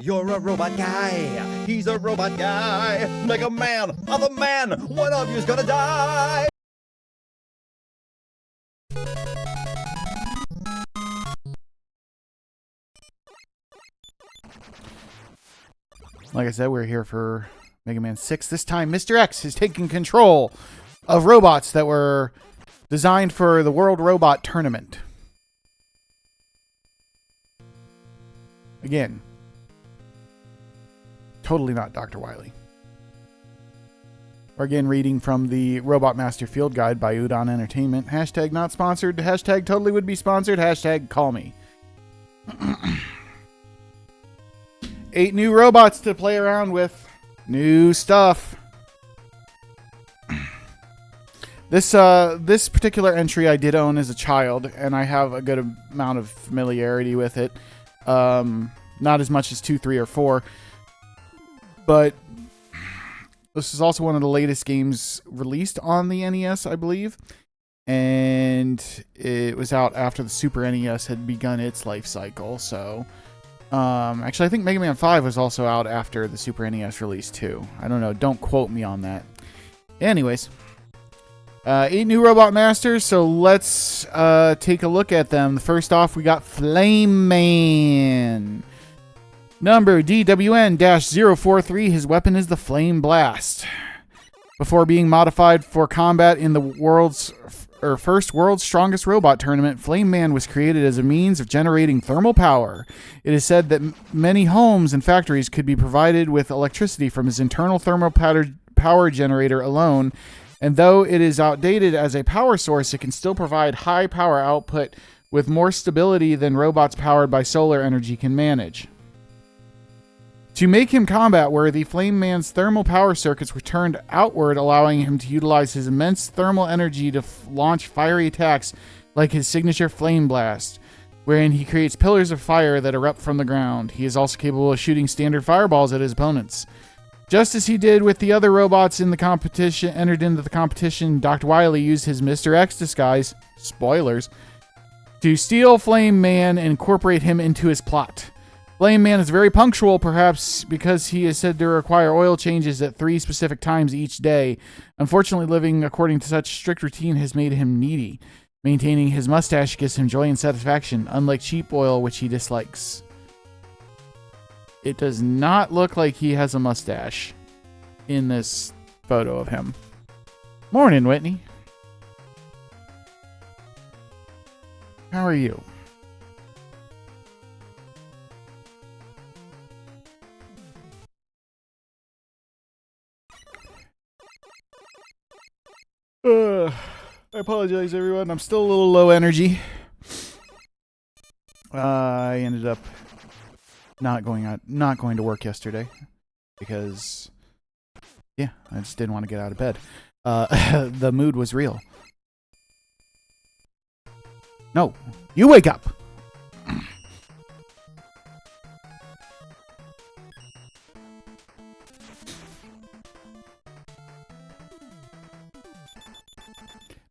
you're a robot guy. He's a robot guy. Mega Man, other man, one of you's gonna die. Like I said, we're here for Mega Man 6. This time, Mr. X is taking control of robots that were designed for the World Robot Tournament. Again, totally not Dr. Wily. We're again reading from the Robot Master Field Guide by Udon Entertainment. Hashtag not sponsored. Hashtag totally would be sponsored. Hashtag call me. 8 new robots to play around with. New stuff. This particular entry I did own as a child, and I have a good amount of familiarity with it. Not as much as 2, 3, or 4. But this is also one of the latest games released on the NES, I believe. And it was out after the Super NES had begun its life cycle, so... actually, I think Mega Man 5 was also out after the Super NES release, too. I don't know. Don't quote me on that. Anyways... 8 new Robot Masters, so let's take a look at them. First off, we got Flame Man. Number DWN-043, his weapon is the Flame Blast. Before being modified for combat in the first World's Strongest Robot Tournament, Flame Man was created as a means of generating thermal power. It is said that many homes and factories could be provided with electricity from his internal thermal power generator alone. And though it is outdated as a power source, it can still provide high power output with more stability than robots powered by solar energy can manage. To make him combat worthy, Flame Man's thermal power circuits were turned outward, allowing him to utilize his immense thermal energy to launch fiery attacks like his signature Flame Blast, wherein he creates pillars of fire that erupt from the ground. He is also capable of shooting standard fireballs at his opponents. Just as he did with the other robots in the competition, entered into the competition, Dr. Wily used his Mr. X disguise, spoilers, to steal Flame Man and incorporate him into his plot. Flame Man is very punctual, perhaps because he is said to require oil changes at 3 specific times each day. Unfortunately, living according to such strict routine has made him needy. Maintaining his mustache gives him joy and satisfaction, unlike cheap oil, which he dislikes. It does not look like he has a mustache in this photo of him. Morning, Whitney. How are you? I apologize, everyone. I'm still a little low energy. I ended up not going to work yesterday because, yeah, I just didn't want to get out of bed. The mood was real. No, you wake up.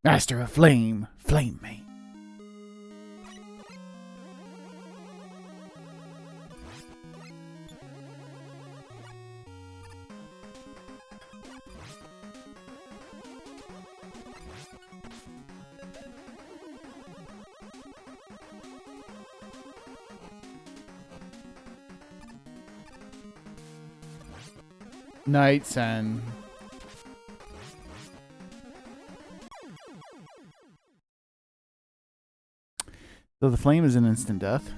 Master of Flame, Flame Me. Knights and so the flame is an instant death.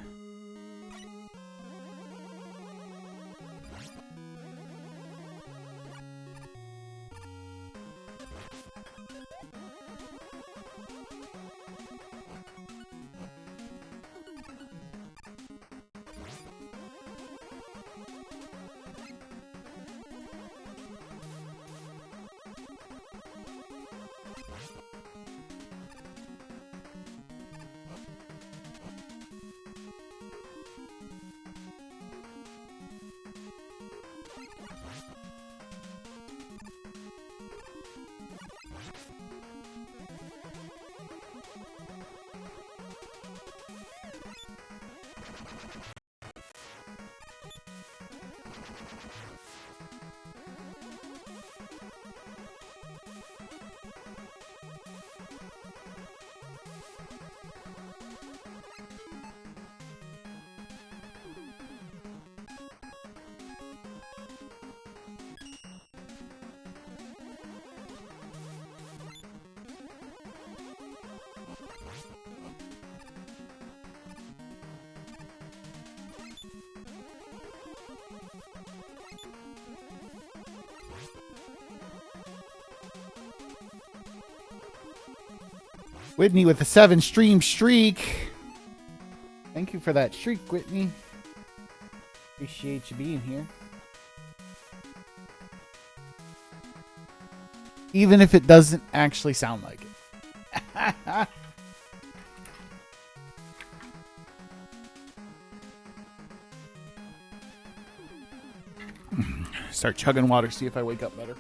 Whitney with a 7-stream streak. Thank you for that streak, Whitney. Appreciate you being here. Even if it doesn't actually sound like it. Start chugging water, see if I wake up better.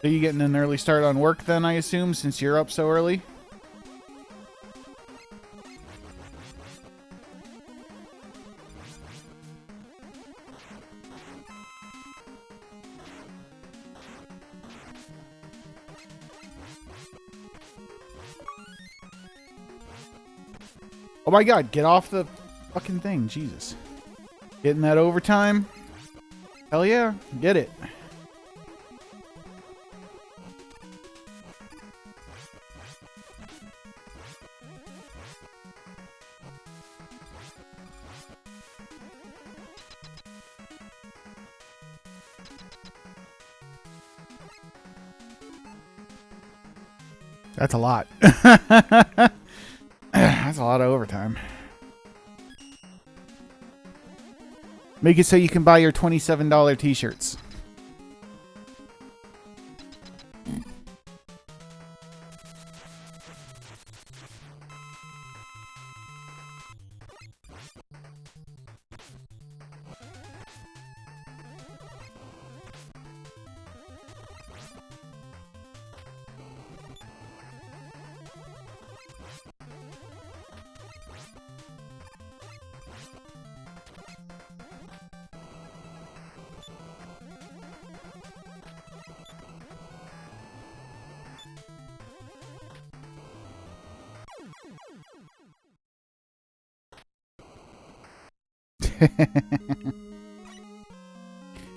Are you getting an early start on work then, I assume, since you're up so early? Oh my god, get off the fucking thing, Jesus. Getting that overtime? Hell yeah, get it. That's a lot. That's a lot of overtime. Make it so you can buy your $27 t-shirts.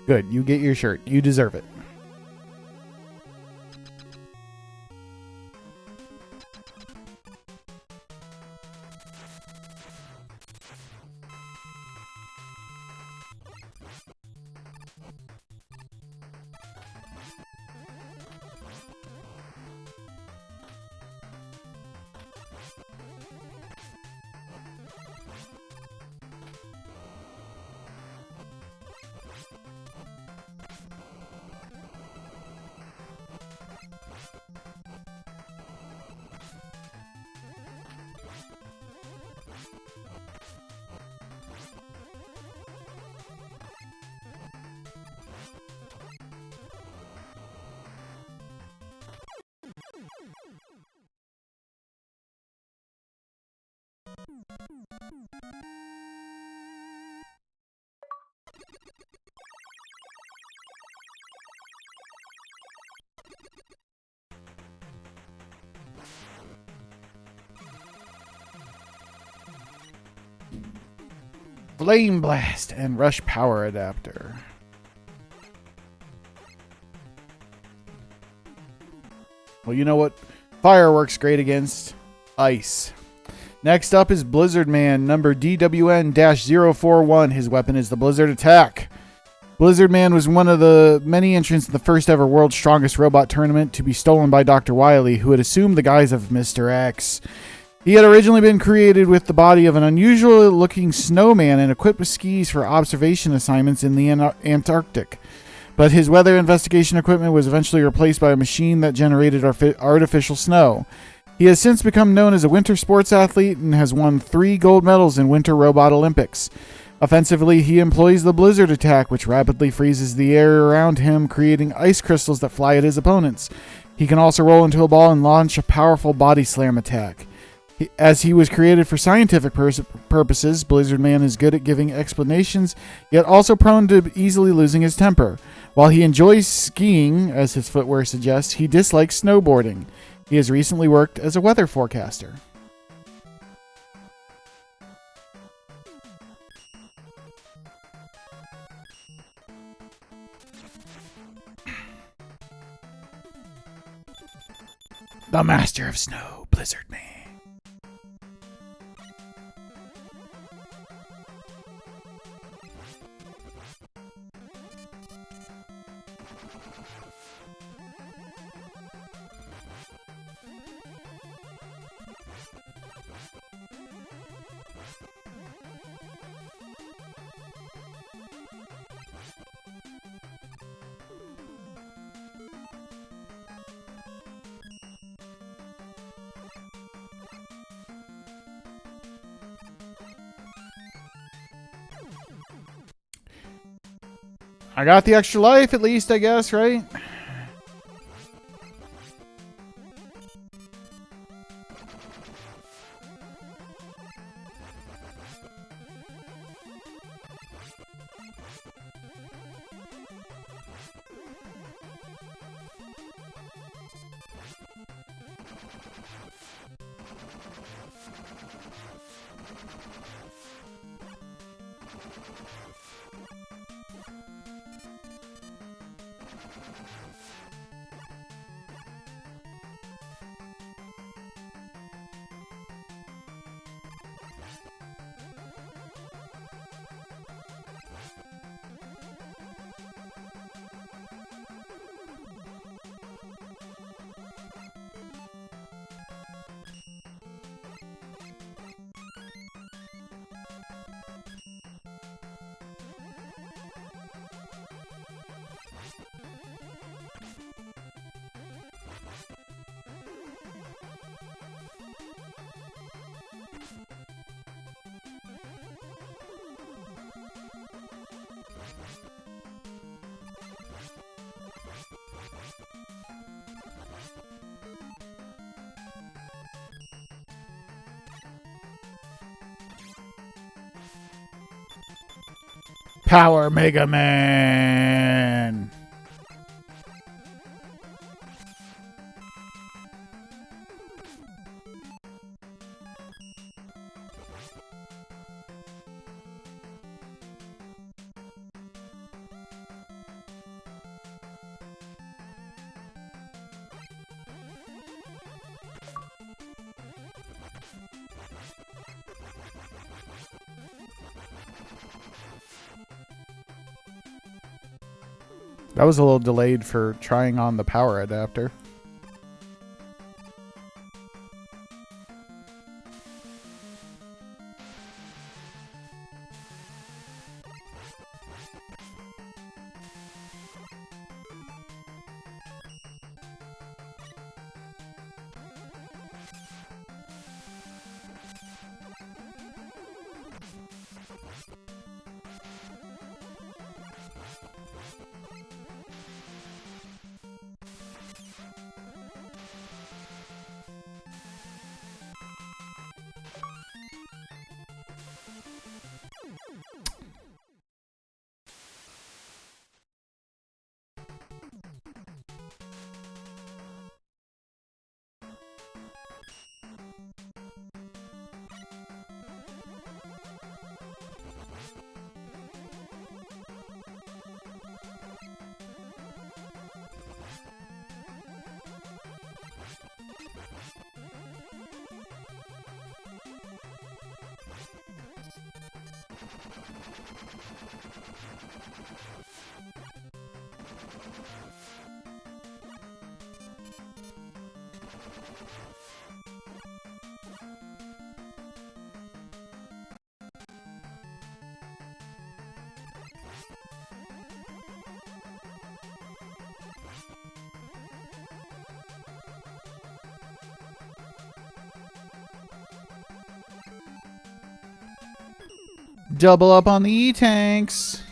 Good, you get your shirt. You deserve it. Flame Blast and Rush Power Adapter. Well, you know what fire works great against? Ice. Next up is Blizzard Man, number DWN-041. His weapon is the Blizzard Attack. Blizzard Man was one of the many entrants in the first ever World's Strongest Robot tournament to be stolen by Dr. Wily, who had assumed the guise of Mr. X. He had originally been created with the body of an unusual-looking snowman and equipped with skis for observation assignments in the Antarctic. But his weather investigation equipment was eventually replaced by a machine that generated artificial snow. He has since become known as a winter sports athlete and has won 3 gold medals in Winter Robot Olympics. Offensively, he employs the Blizzard Attack, which rapidly freezes the air around him, creating ice crystals that fly at his opponents. He can also roll into a ball and launch a powerful body slam attack. As he was created for scientific purposes, Blizzard Man is good at giving explanations, yet also prone to easily losing his temper. While he enjoys skiing, as his footwear suggests, he dislikes snowboarding. He has recently worked as a weather forecaster. The Master of Snow, Blizzard Man. I got the extra life at least, I guess, right? Power Mega Man. That was a little delayed for trying on the power adapter. Double up on the E-tanks.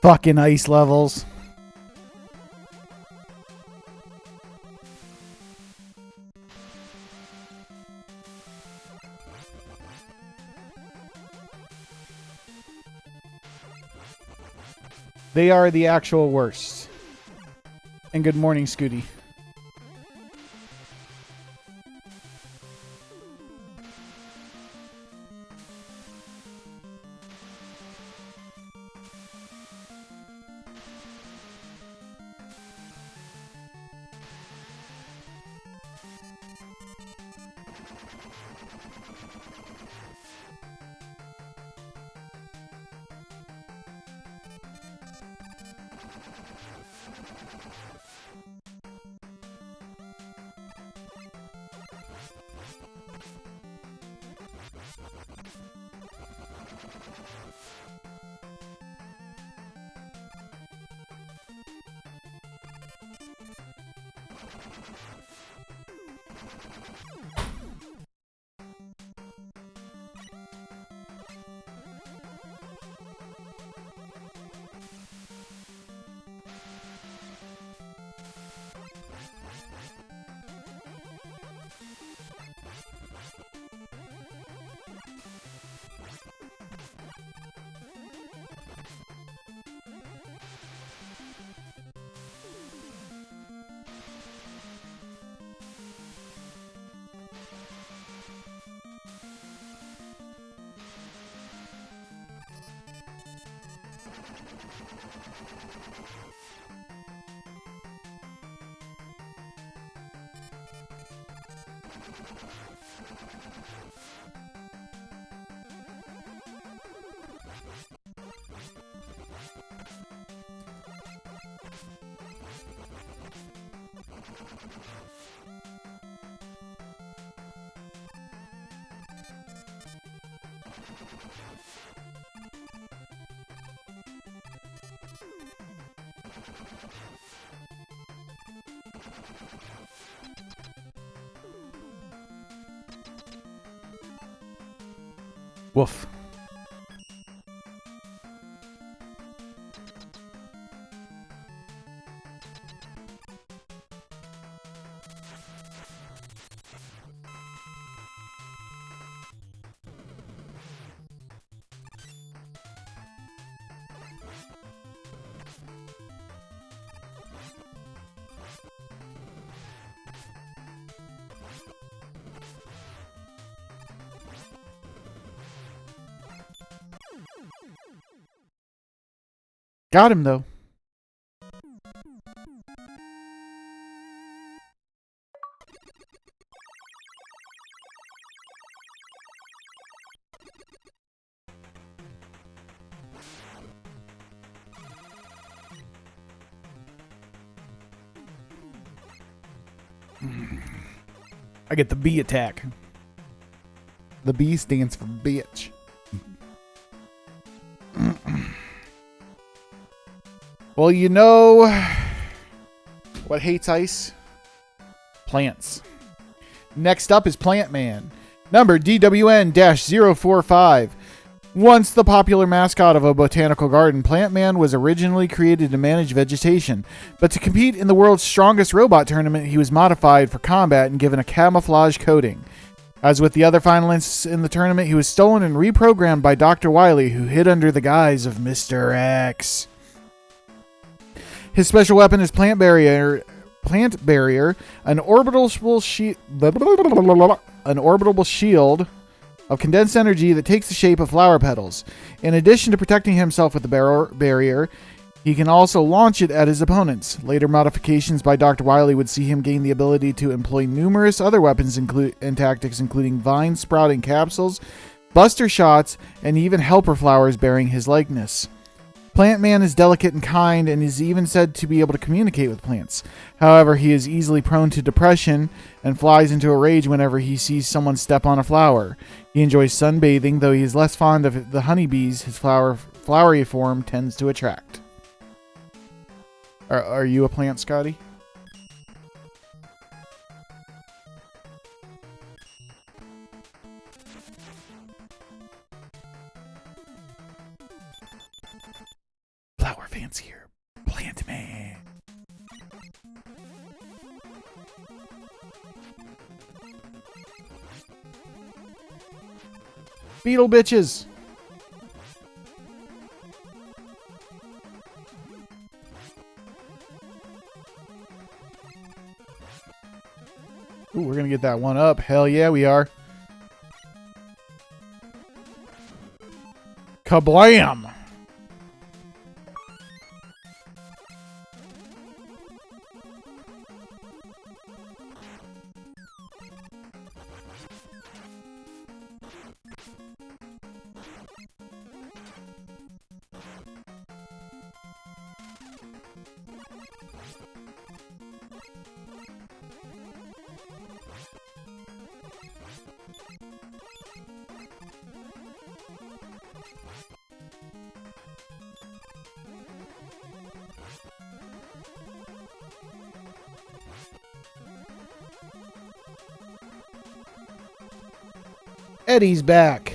Fucking ice levels. They are the actual worst. And good morning, Scooty. Woof. Got him, though. I get the B attack. The B stands for bitch. Well, you know what hates ice? Plants. Next up is Plant Man, number DWN-045. Once the popular mascot of a botanical garden, Plant Man was originally created to manage vegetation, but to compete in the world's strongest robot tournament, he was modified for combat and given a camouflage coating. As with the other finalists in the tournament, he was stolen and reprogrammed by Dr. Wily, who hid under the guise of Mr. X. His special weapon is Plant Barrier, an orbital shield of condensed energy that takes the shape of flower petals. In addition to protecting himself with the barrier, he can also launch it at his opponents. Later modifications by Dr. Wily would see him gain the ability to employ numerous other weapons and tactics, including vine-sprouting capsules, buster shots, and even helper flowers bearing his likeness. Plant Man is delicate and kind and is even said to be able to communicate with plants. However, he is easily prone to depression and flies into a rage whenever he sees someone step on a flower. He enjoys sunbathing, though he is less fond of the honeybees his flowery form tends to attract. Are you a plant, Scotty? Flower fancier, Plant Man. Beetle bitches. Ooh, we're gonna get that one up. Hell yeah, we are. Kablam! Eddie's back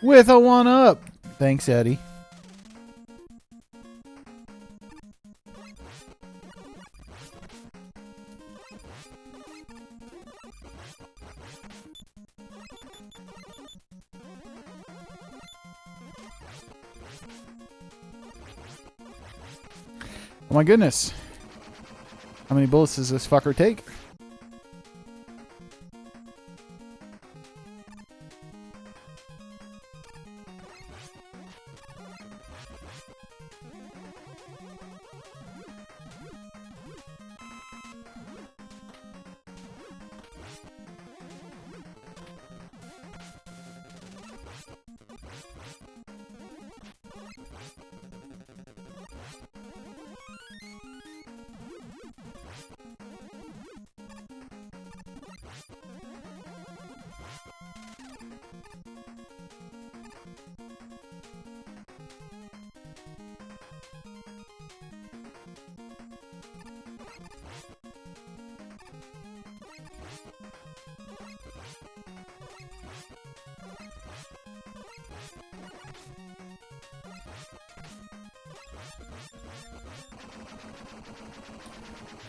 with a 1-up. Thanks, Eddie. Oh my goodness. How many bullets does this fucker take?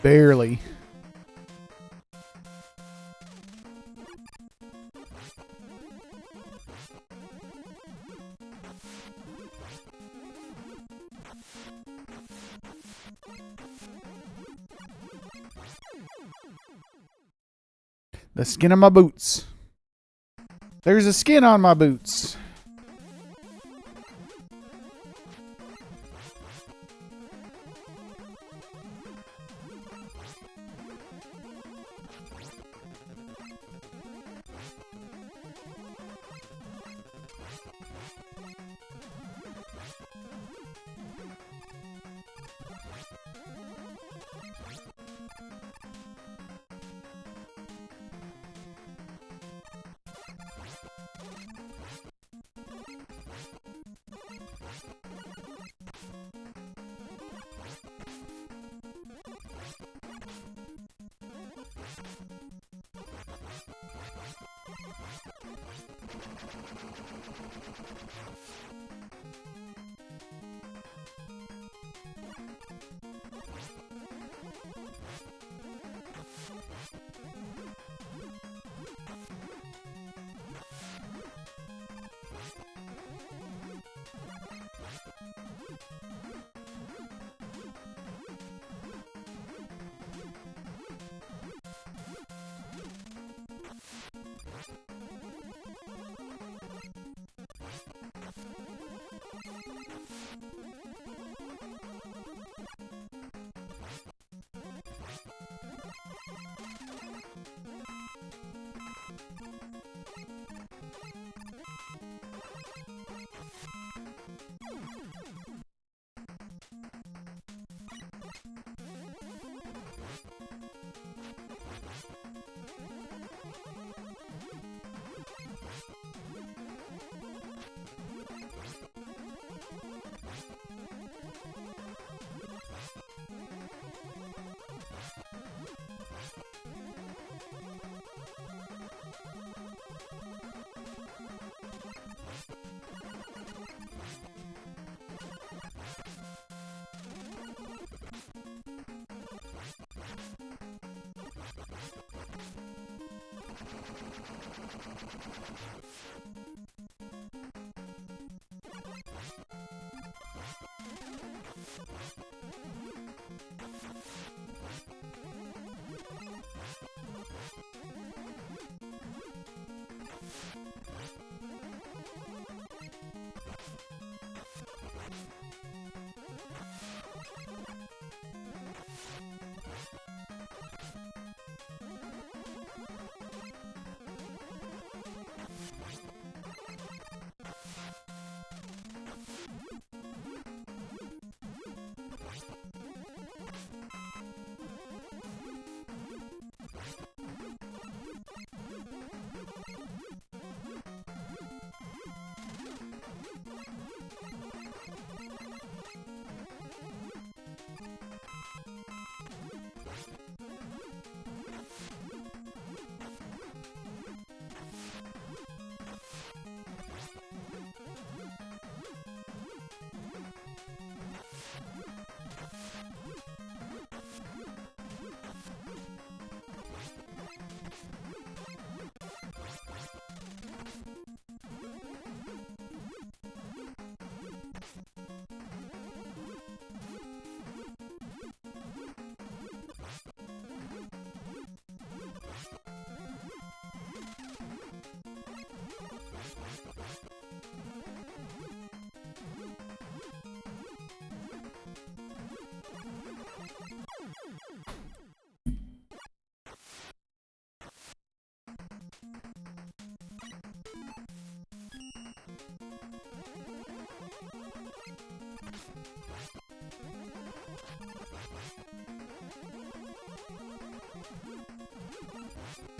Barely. The skin of my boots. There's a skin on my boots.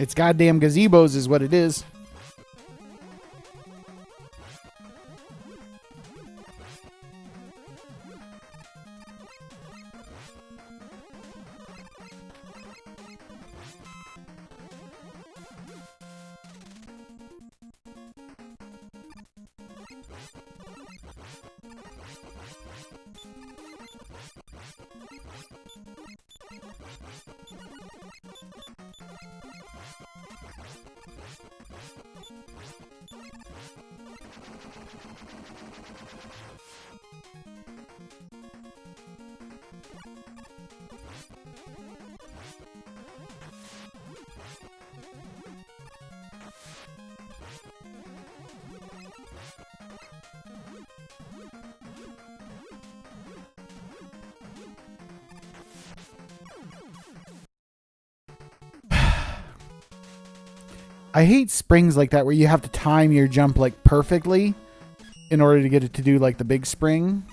It's goddamn gazebos is what it is. I hate springs like that where you have to time your jump like perfectly in order to get it to do like the big spring.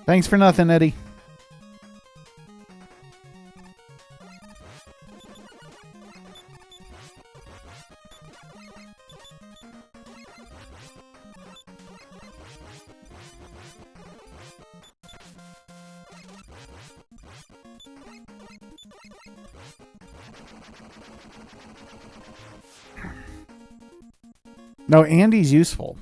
Thanks for nothing, Eddie. No, Andy's useful.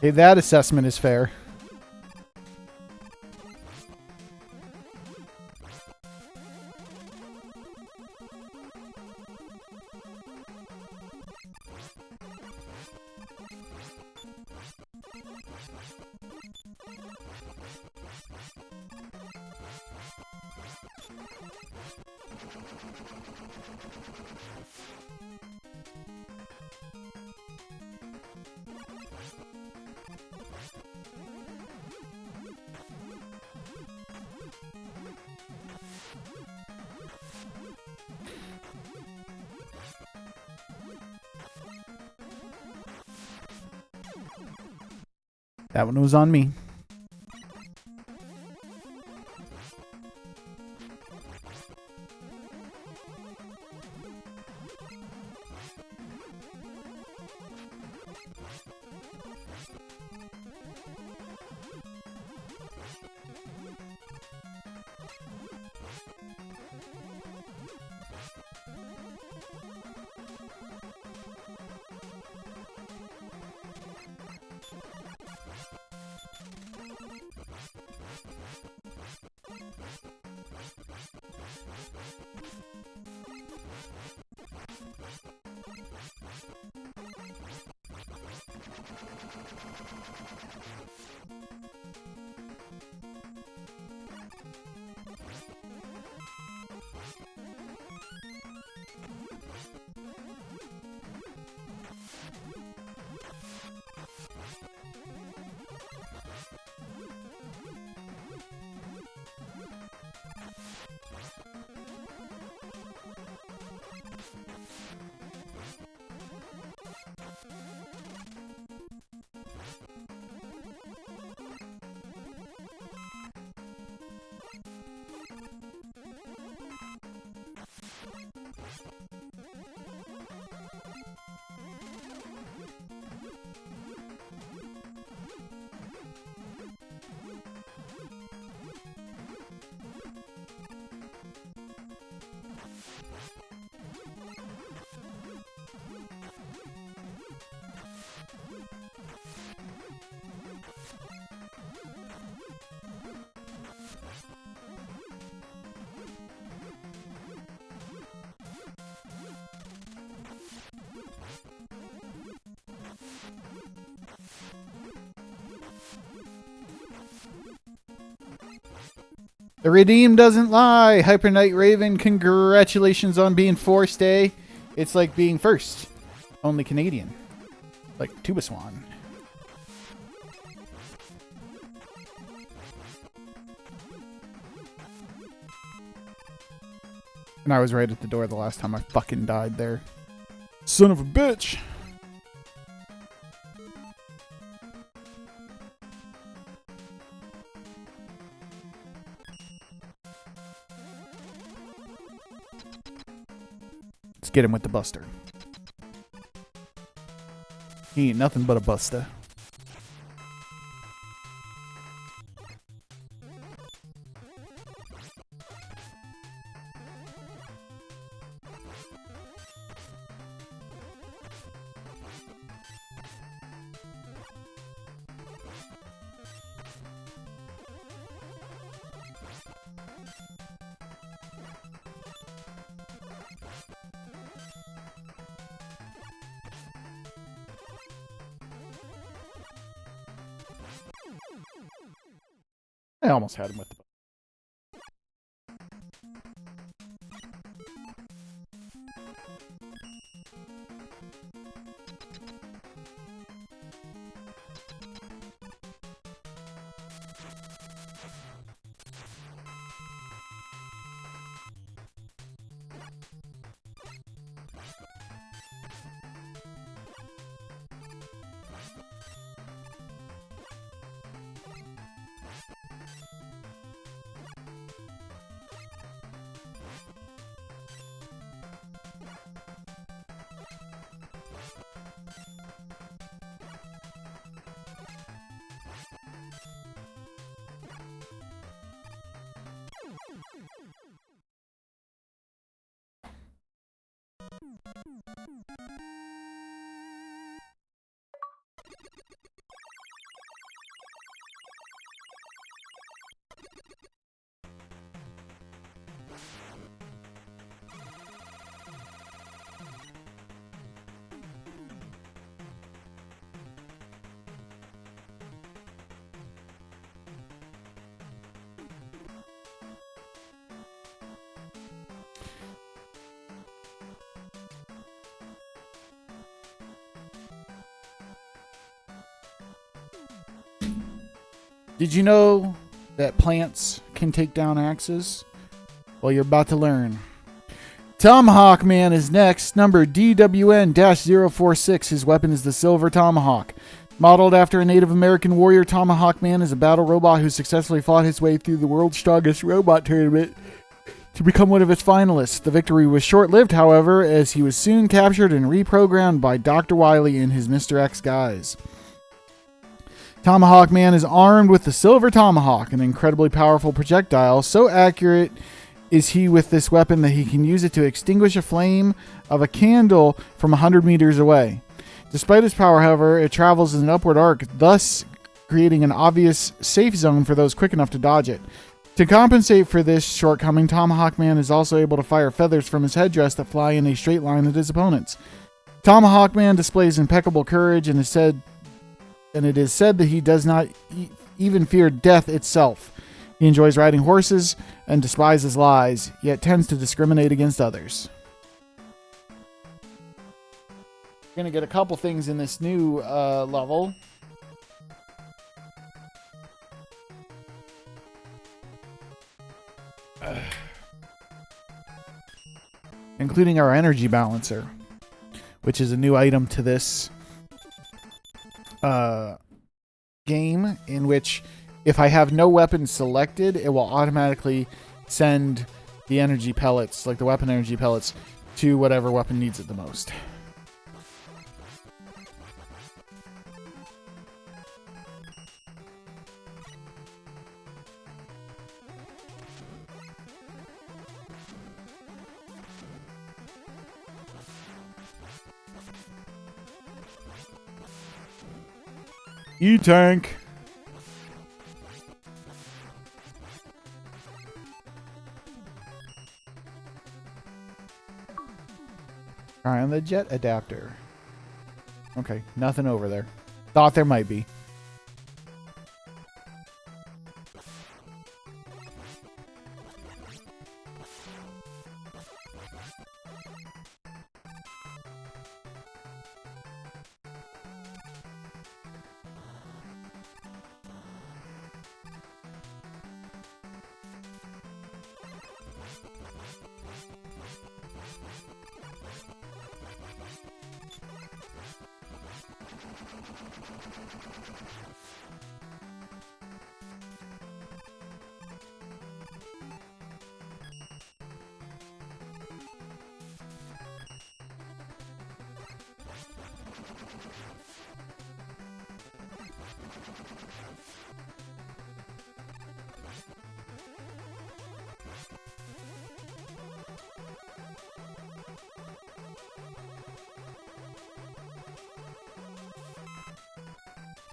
Hey, that assessment is fair. That one was on me. The redeem doesn't lie. Hyper Knight Raven, congratulations on being forced, eh? It's like being first. Only Canadian. Like Tuba Swan. And I was right at the door the last time I fucking died there. Son of a bitch. Let's get him with the buster. He ain't nothing but a buster. I almost had him with the buster. Did you know that plants can take down axes? Well, you're about to learn. Tomahawk Man is next, number DWN-046. His weapon is the Silver Tomahawk. Modeled after a Native American warrior, Tomahawk Man is a battle robot who successfully fought his way through the world's strongest robot tournament to become one of its finalists. The victory was short-lived, however, as he was soon captured and reprogrammed by Dr. Wily in his Mr. X guise. Tomahawk Man is armed with the Silver Tomahawk, an incredibly powerful projectile. So accurate is he with this weapon that he can use it to extinguish a flame of a candle from 100 meters away. Despite its power, however, it travels in an upward arc, thus creating an obvious safe zone for those quick enough to dodge it. To compensate for this shortcoming, Tomahawk Man is also able to fire feathers from his headdress that fly in a straight line at his opponents. Tomahawk Man displays impeccable courage and it is said that he does not even fear death itself. He enjoys riding horses and despises lies, yet tends to discriminate against others. We're going to get a couple things in this new level. Including our energy balancer, which is a new item to this game, in which if I have no weapon selected, it will automatically send the energy pellets, like the weapon energy pellets, to whatever weapon needs it the most. E-tank. Try on the jet adapter. Okay, nothing over there. Thought there might be.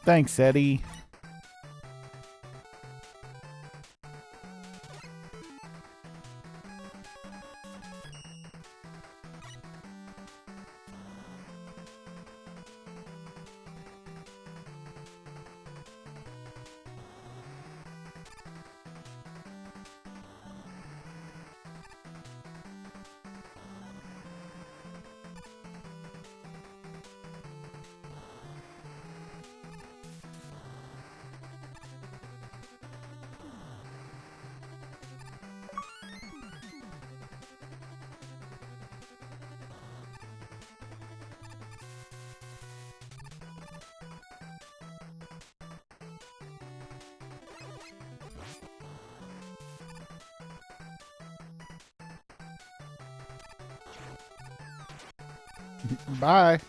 Thanks, Eddie. Bye.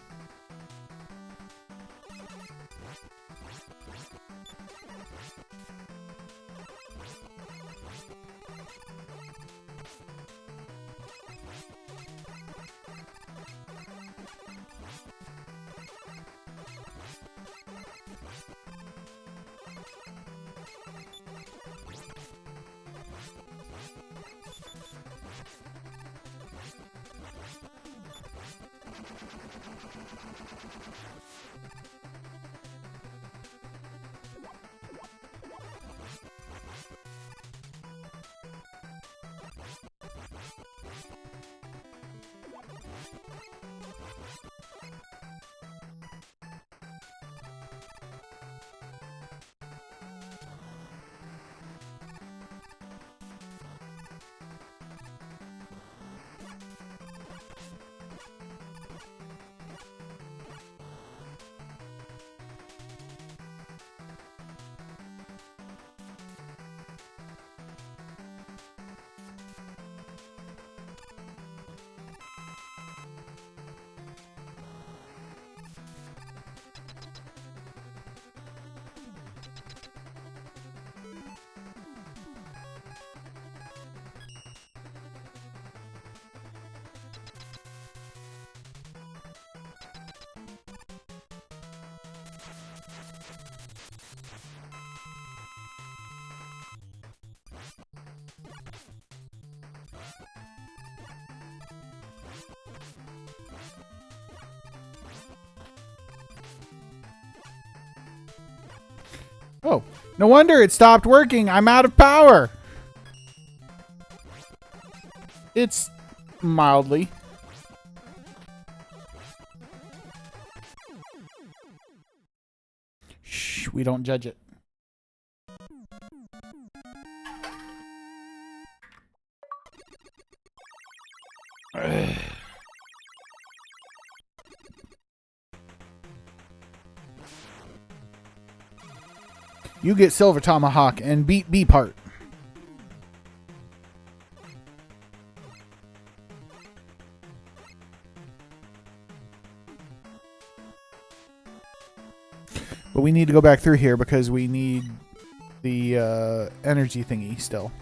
Oh, no wonder it stopped working. I'm out of power. It's mildly. Shh, we don't judge it. Ugh. You get Silver Tomahawk and beat B part. But we need to go back through here because we need the energy thingy still.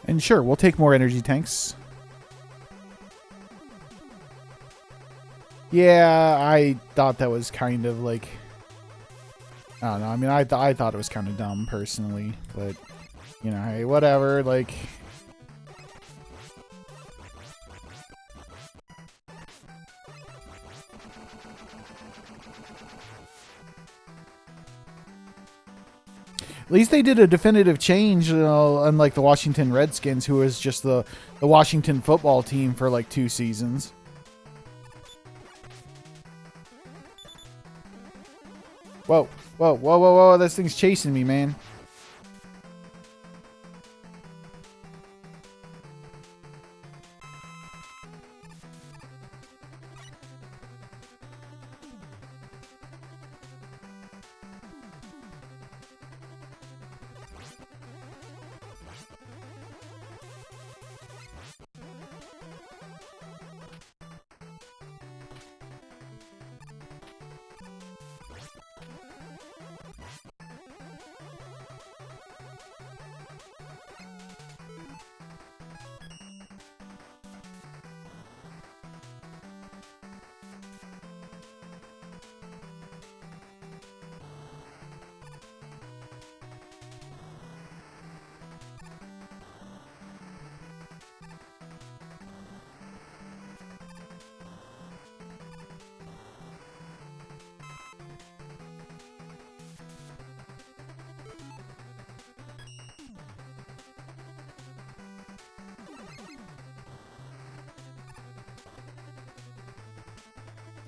And sure, we'll take more energy tanks. Yeah, I thought that was kind of like... I don't know. I mean, I thought it was kind of dumb, personally. But, you know, hey, whatever. Like... At least they did a definitive change, unlike the Washington Redskins, who was just the Washington football team for like 2 seasons. Whoa, whoa, whoa, whoa, whoa, this thing's chasing me, man.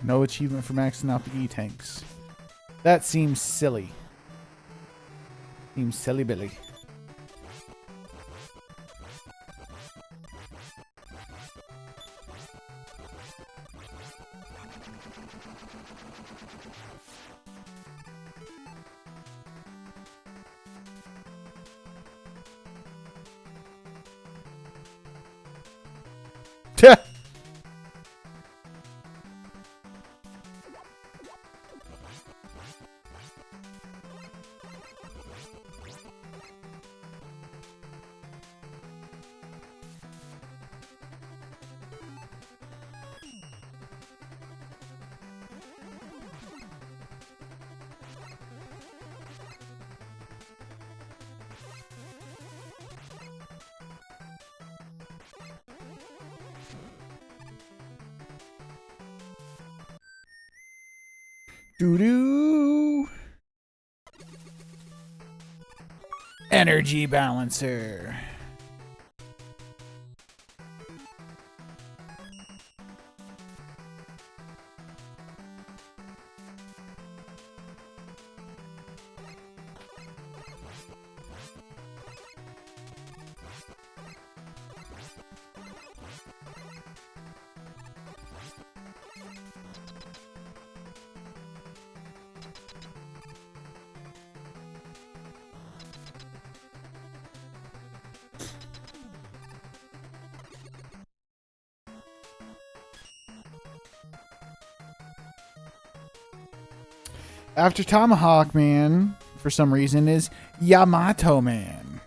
No achievement for maxing out the E-tanks. That seems silly. Seems silly Billy. Doo-doo. Energy balancer. After Tomahawk Man, for some reason, is Yamato Man.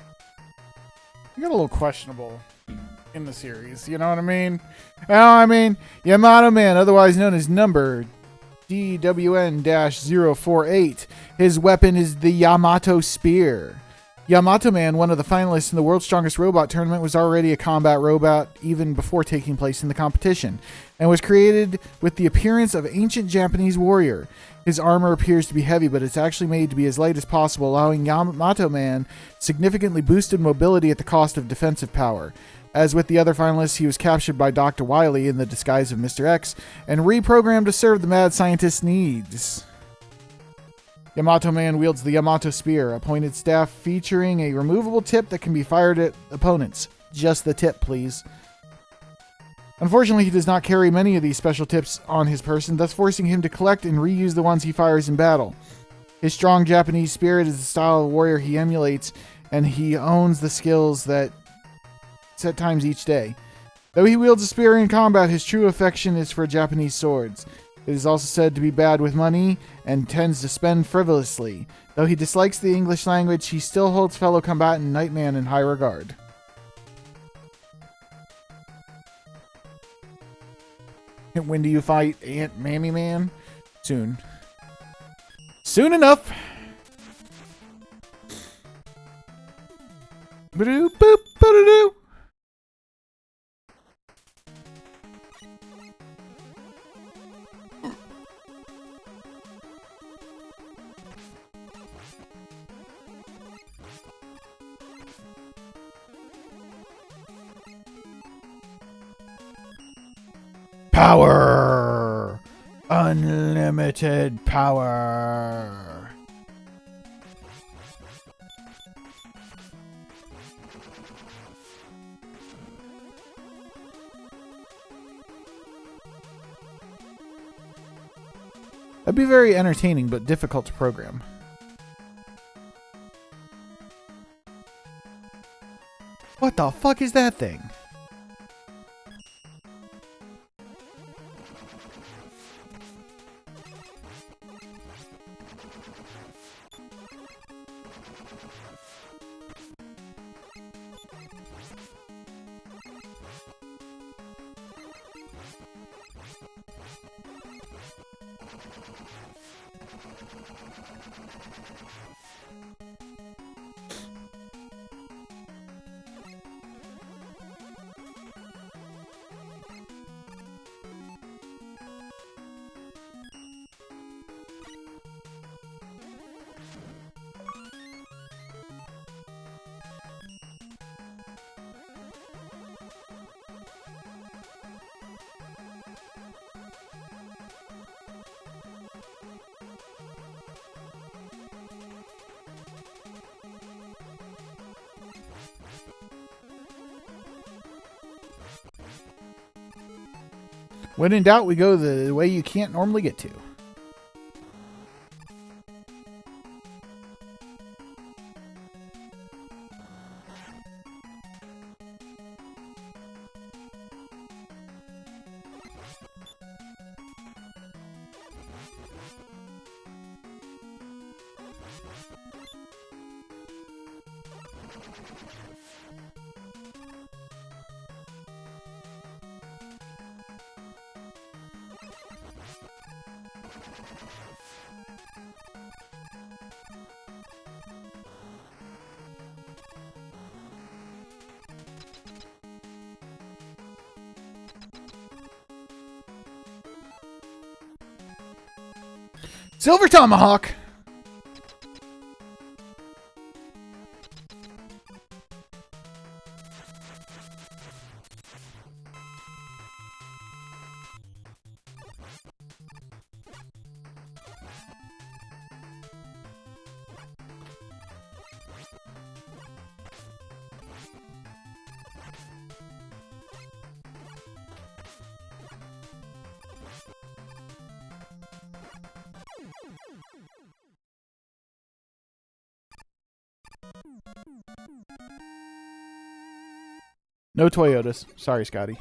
You got a little questionable in the series, you know what I mean? Well, I mean, Yamato Man, otherwise known as number DWN-048. His weapon is the Yamato Spear. Yamato Man, one of the finalists in the World's Strongest Robot tournament, was already a combat robot even before taking place in the competition, and was created with the appearance of ancient Japanese warrior. His armor appears to be heavy, but it's actually made to be as light as possible, allowing Yamato Man significantly boosted mobility at the cost of defensive power. As with the other finalists, he was captured by Dr. Wily in the disguise of Mr. X and reprogrammed to serve the mad scientist's needs. Yamato Man wields the Yamato Spear, a pointed staff featuring a removable tip that can be fired at opponents. Just the tip, please. Unfortunately, he does not carry many of these special tips on his person, thus forcing him to collect and reuse the ones he fires in battle. His strong Japanese spirit is the style of warrior he emulates, and he owns the skills that set times each day. Though he wields a spear in combat, his true affection is for Japanese swords. It is also said to be bad with money and tends to spend frivolously. Though he dislikes the English language, he still holds fellow combatant Nightman in high regard. When do you fight Aunt Mammy Man? Soon. Soon enough! Ba-doo, boop, ba-da-doo. Power! Unlimited power! That'd be very entertaining, but difficult to program. What the fuck is that thing? When in doubt, we go the way you can't normally get to. Silver Tomahawk! No Toyotas. Sorry, Scotty.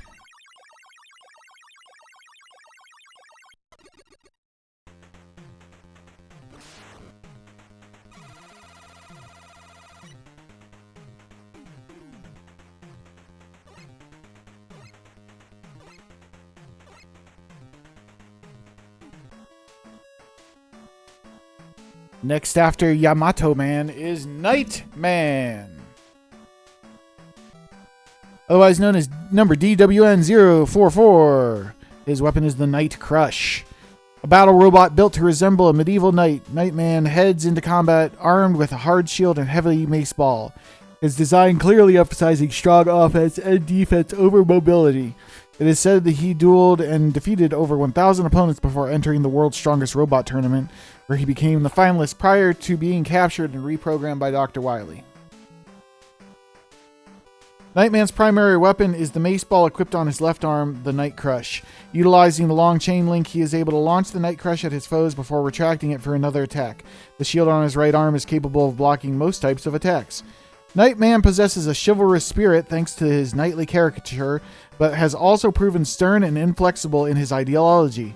Next after Yamato Man is Nightman. Otherwise known as number DWN044. His weapon is the Night Crush. A battle robot built to resemble a medieval knight, Nightman heads into combat armed with a hard shield and heavy mace ball. His design clearly emphasizing strong offense and defense over mobility. It is said that he dueled and defeated over 1,000 opponents before entering the World's Strongest Robot tournament, where he became the finalist prior to being captured and reprogrammed by Dr. Wily. Nightman's primary weapon is the mace ball equipped on his left arm, the Night Crush. Utilizing the long chain link, he is able to launch the Night Crush at his foes before retracting it for another attack. The shield on his right arm is capable of blocking most types of attacks. Nightman possesses a chivalrous spirit thanks to his knightly caricature, but has also proven stern and inflexible in his ideology.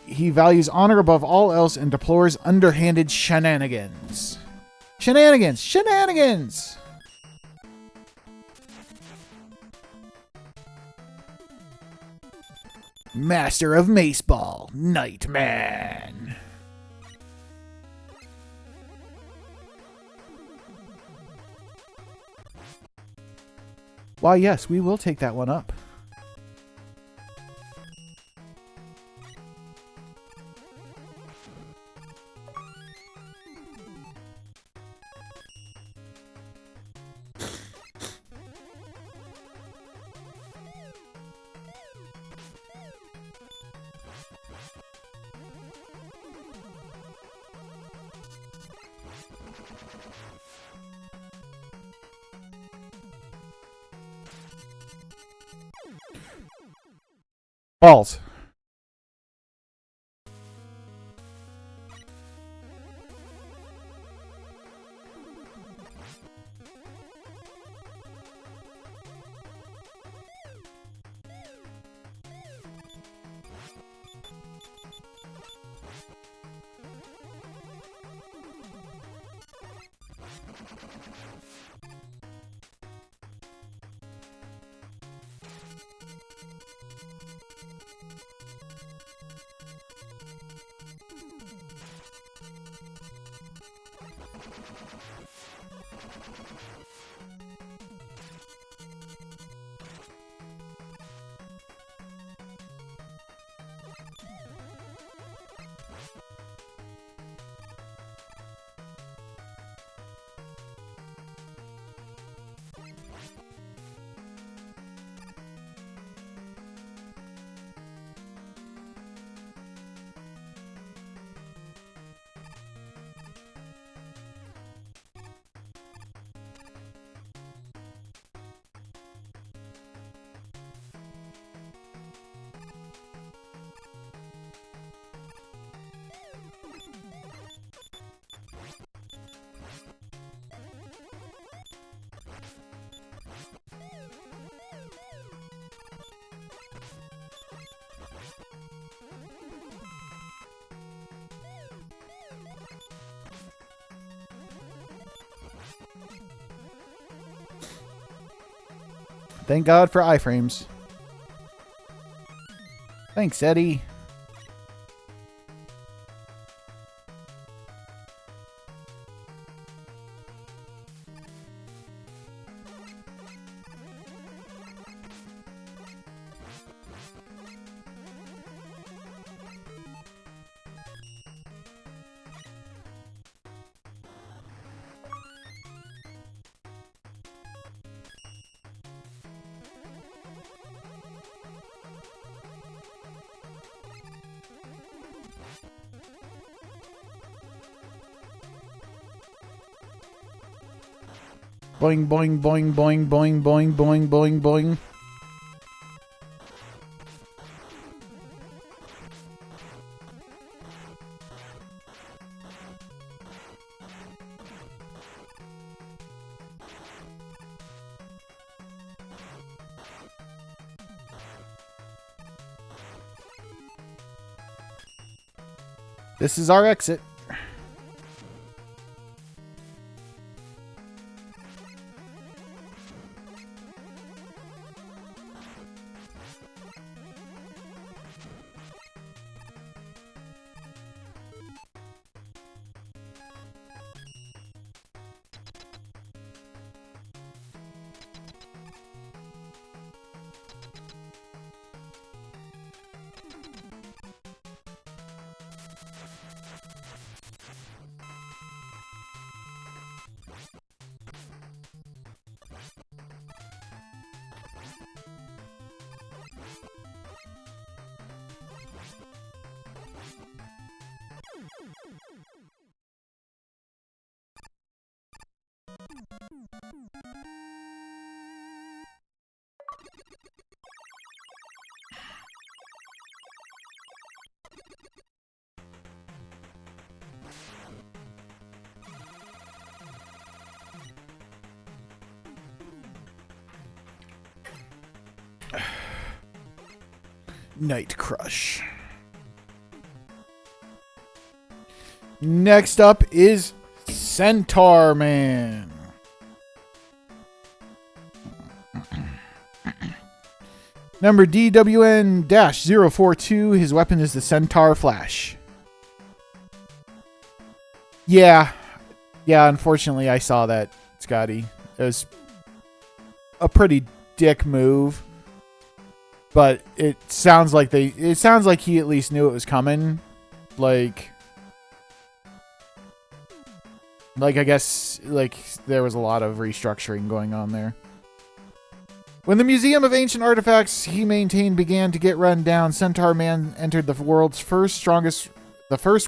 He values honor above all else and deplores underhanded shenanigans. Shenanigans! Shenanigans! Master of Maceball, Nightman. Why, yes, we will take that one up. Balls. Thank God for iframes. Thanks, Eddie. Boing, boing, boing, boing, boing, boing, boing, boing, boing. This is our exit. Night Crush. Next up is Centaur Man. Number DWN-042. His weapon is the Centaur Flash. Yeah, unfortunately I saw that, Scotty. It was a pretty dick move. But it sounds like he at least knew it was coming. Like I guess there was a lot of restructuring going on there. When the Museum of Ancient Artifacts he maintained began to get run down, Centaur Man entered the first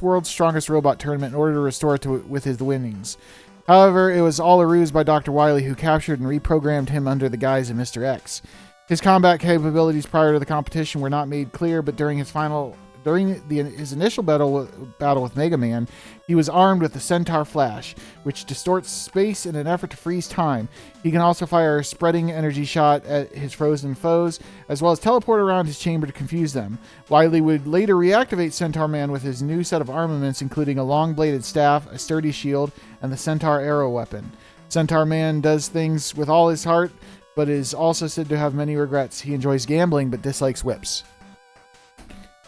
world's strongest robot tournament in order to restore it with his winnings. However, it was all a ruse by Dr. Wily, who captured and reprogrammed him under the guise of Mr. X. His combat capabilities prior to the competition were not made clear, but during his initial battle with Mega Man, he was armed with the Centaur Flash, which distorts space in an effort to freeze time. He can also fire a spreading energy shot at his frozen foes, as well as teleport around his chamber to confuse them. Wily would later reactivate Centaur Man with his new set of armaments, including a long-bladed staff, a sturdy shield, and the Centaur arrow weapon. Centaur Man does things with all his heart, but is also said to have many regrets. He enjoys gambling, but dislikes whips.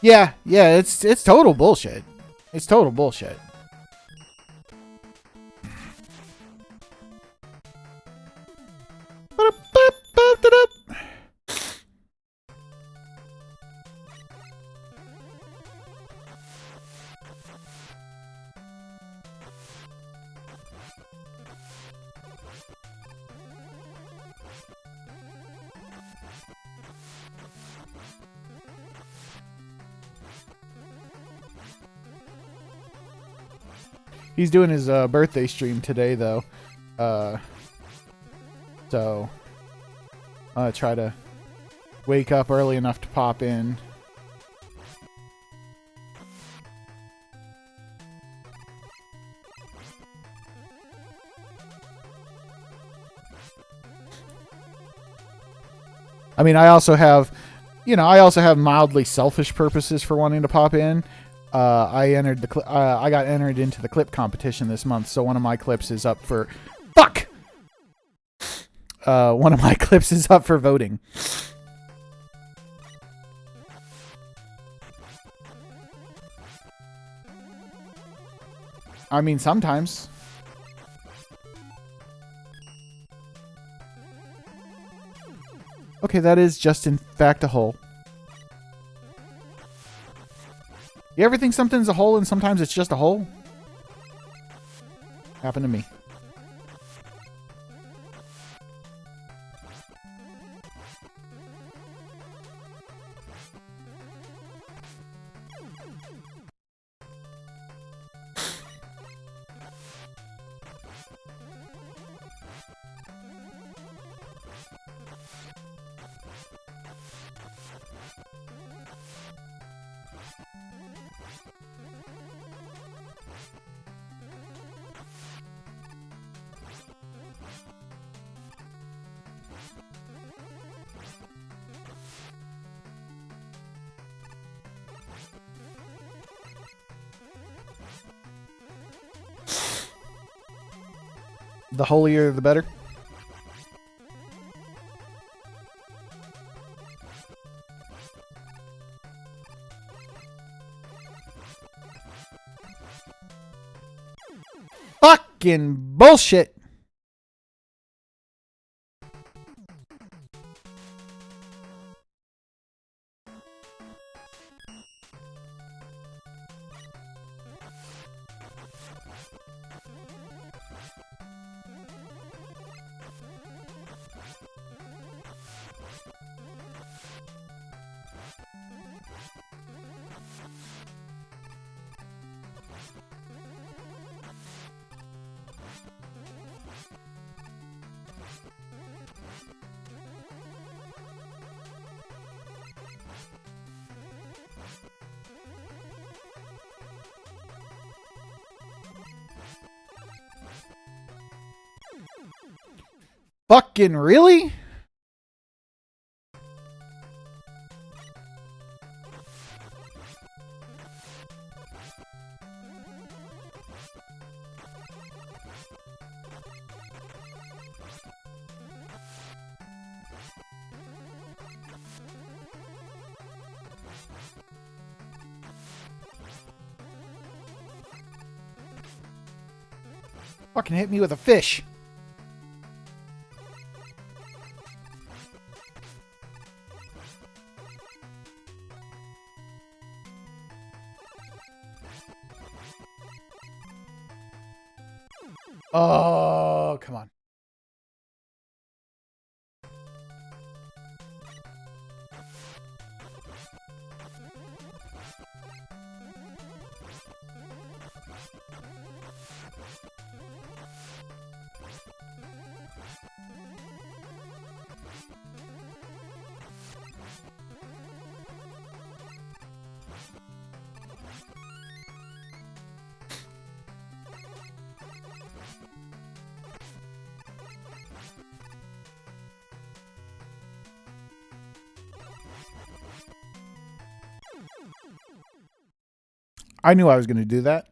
Yeah, it's total bullshit. It's total bullshit. He's doing his birthday stream today, though. So I'll try to wake up early enough to pop in. I mean, I also have mildly selfish purposes for wanting to pop in. I got entered into the clip competition this month, so one of my clips is up for one of my clips is up for voting. I mean, sometimes. Okay, that is just in fact a hole. You ever think something's a hole and sometimes it's just a hole? Happened to me. The holier, the better. Fucking bullshit. Fucking really? Fucking hit me with a fish. Oh, come on. I knew I was going to do that.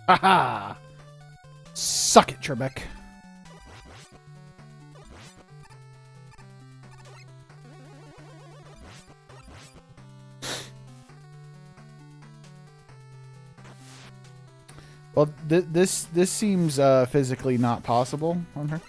Haha! Suck it, Trebek. Well, this seems physically not possible on her.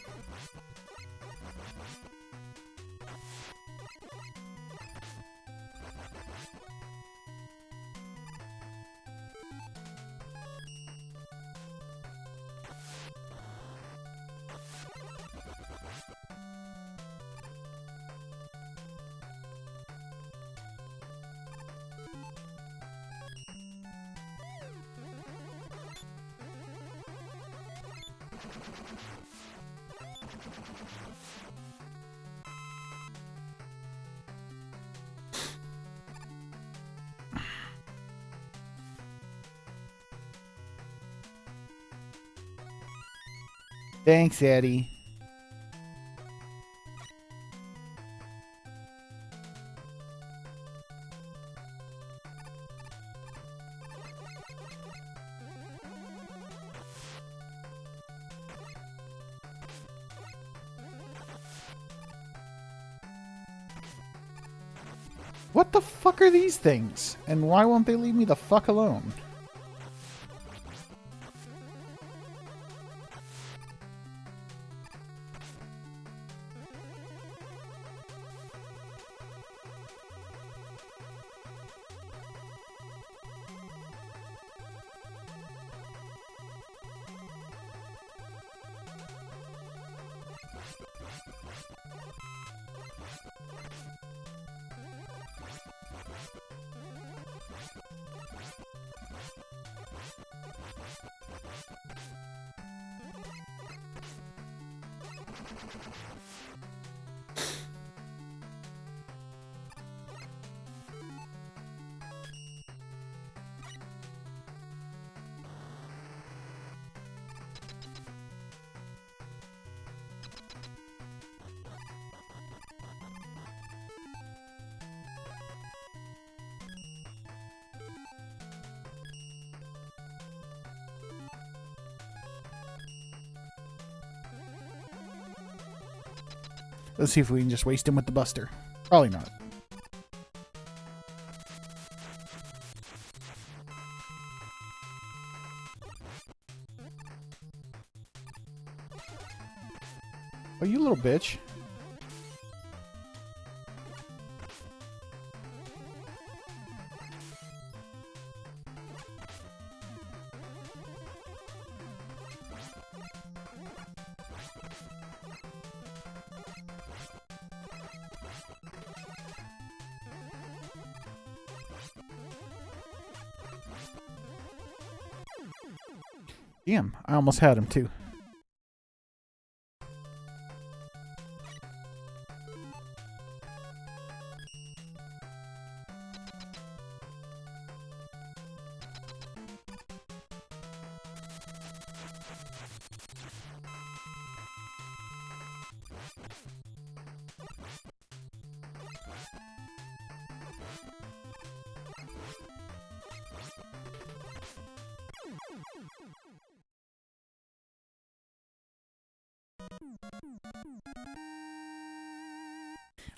Thanks, Eddie. What the fuck are these things? And why won't they leave me the fuck alone? Let's see if we can just waste him with the Buster. Probably not. Oh, you little bitch. Damn, I almost had him too.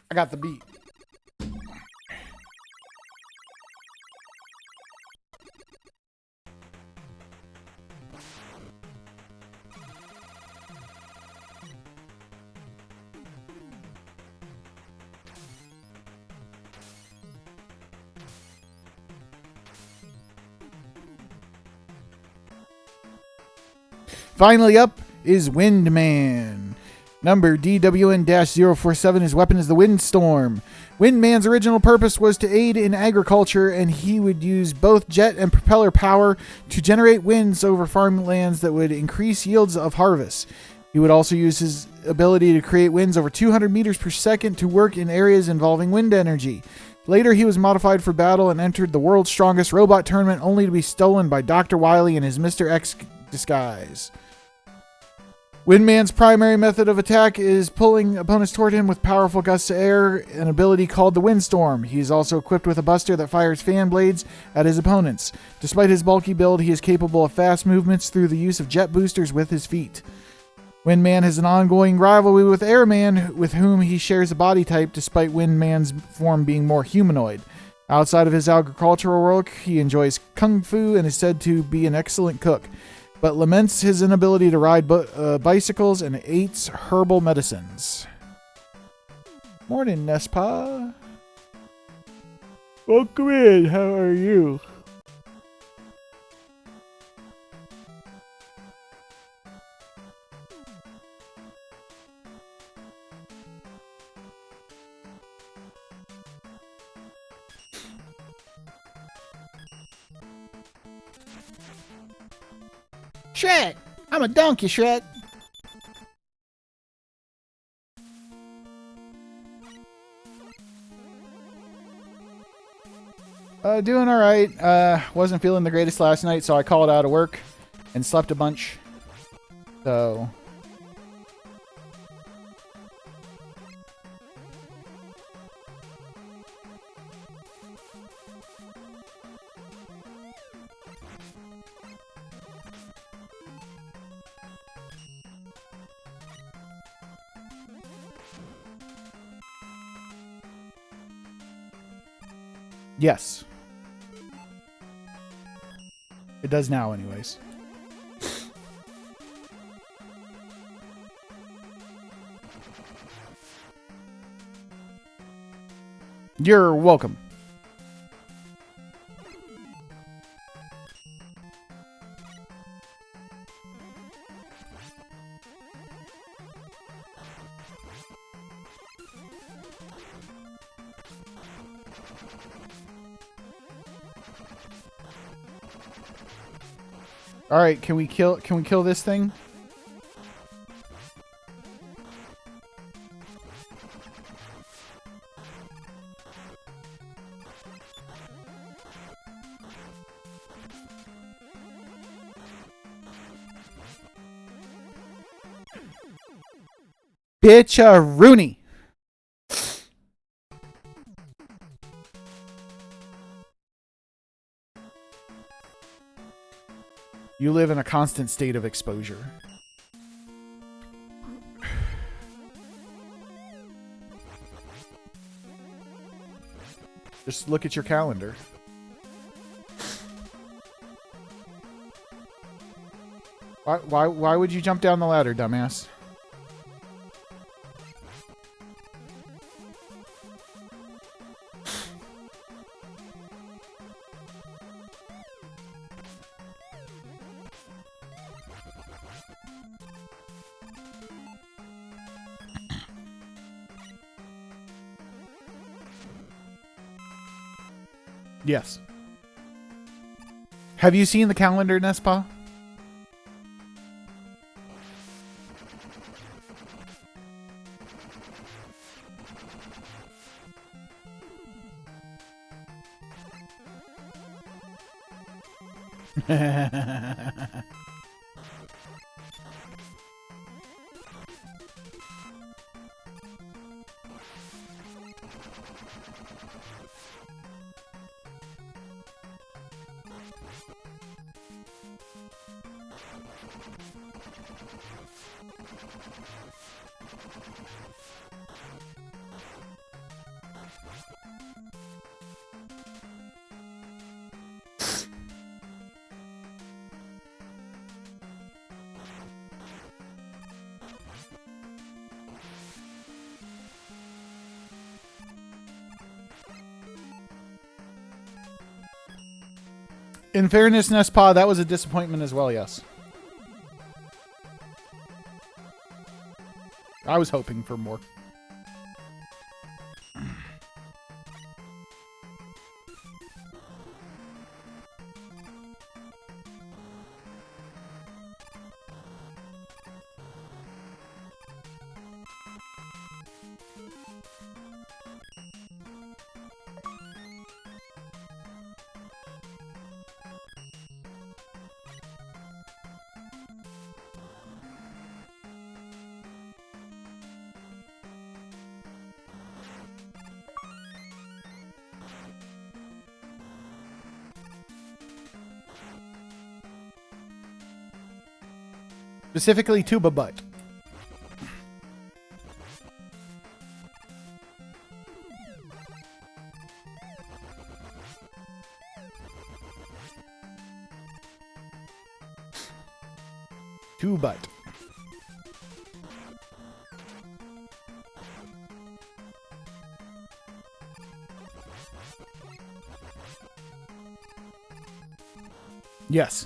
I got the beat. Finally up is Windman. Number DWN-047, his weapon is the Windstorm. Windman's original purpose was to aid in agriculture, and he would use both jet and propeller power to generate winds over farmlands that would increase yields of harvest. He would also use his ability to create winds over 200 meters per second to work in areas involving wind energy. Later, he was modified for battle and entered the World's Strongest Robot tournament, only to be stolen by Dr. Wily in his Mr. X disguise. Windman's primary method of attack is pulling opponents toward him with powerful gusts of air, an ability called the Windstorm. He is also equipped with a buster that fires fan blades at his opponents. Despite his bulky build, he is capable of fast movements through the use of jet boosters with his feet. Windman has an ongoing rivalry with Airman, with whom he shares a body type, despite Windman's form being more humanoid. Outside of his agricultural work, he enjoys kung fu and is said to be an excellent cook, but laments his inability to ride bicycles and eats herbal medicines. Morning, Nespa. Welcome in. How are you? Shrek! I'm a donkey, Shrek! Doing alright. Wasn't feeling the greatest last night, so I called out of work and slept a bunch. So... Yes. It does now, anyways. You're welcome. All right, can we kill this thing? Bitch-a-rooney. You live in a constant state of exposure. Just look at your calendar. Why would you jump down the ladder, dumbass? Yes. Have you seen the calendar, Nespa? In fairness, Nespa, that was a disappointment as well, yes. I was hoping for more. Specifically tuba butt. Two butt. Yes.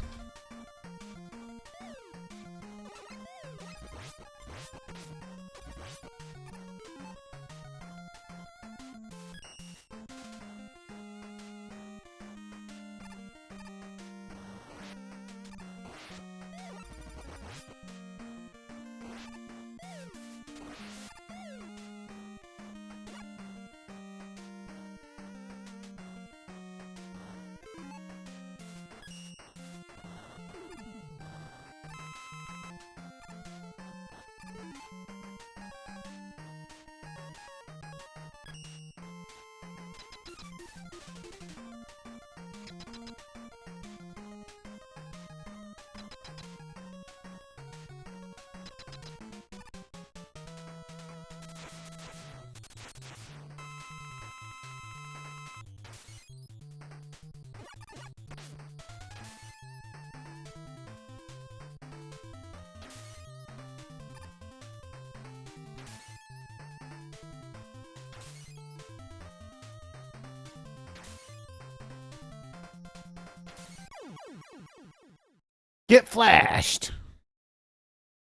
Get flashed.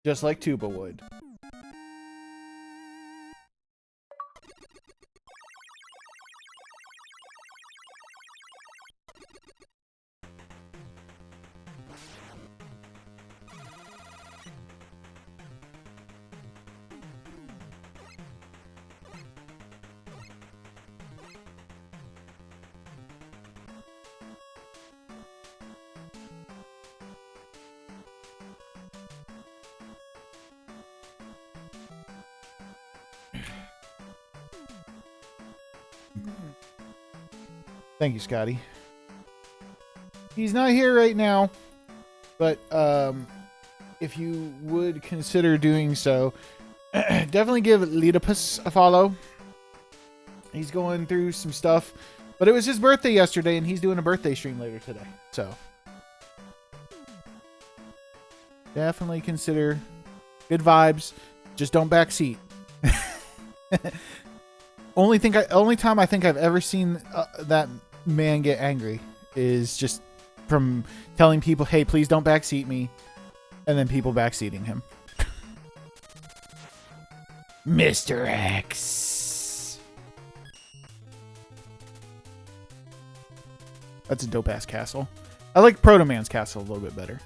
Just like tuba would. Thank you, Scotty. He's not here right now, but if you would consider doing so, definitely give Lidipus a follow. He's going through some stuff, but it was his birthday yesterday, and he's doing a birthday stream later today. So definitely consider good vibes. Just don't backseat. Only time I think I've ever seen that man get angry is just from telling people, hey, please don't backseat me, and then people backseating him. Mr. X. That's a dope-ass castle. I like Proto Man's castle a little bit better.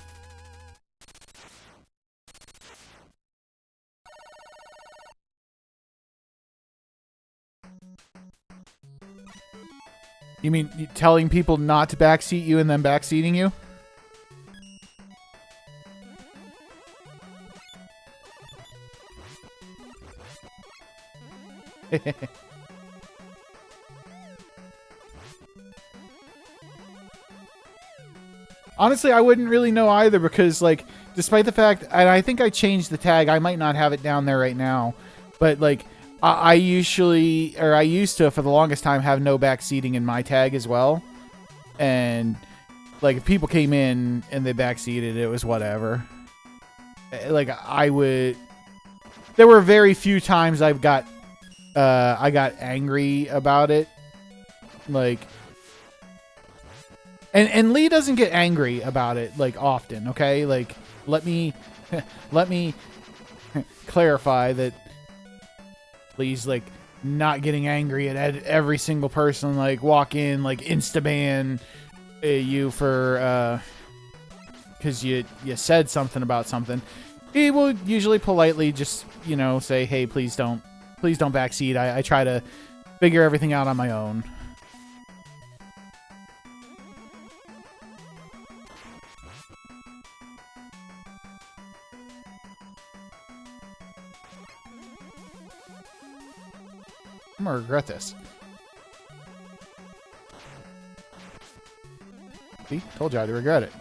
You mean telling people not to backseat you and then backseating you? Honestly, I wouldn't really know either because, like, despite the fact, and I think I changed the tag, I might not have it down there right now, but, like, I used to, for the longest time, have no backseating in my tag as well. And, like, if people came in and they backseated, it was whatever. Like, there were very few times I got angry about it. Like, and Lee doesn't get angry about it, like, often, okay? Like, let me clarify that Please, like, not getting angry at every single person, like, walk in, like, insta-ban you for, because you said something about something. He will usually politely just, you know, say, hey, please don't backseat. I try to figure everything out on my own. I'm gonna regret this. See? Told you I'd regret it.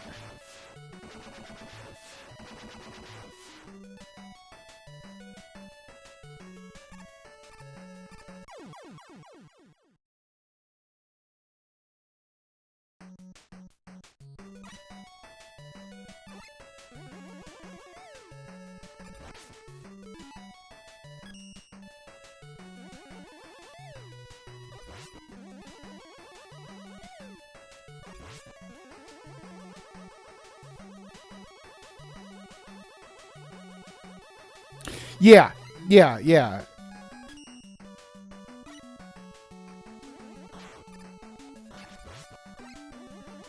Yeah.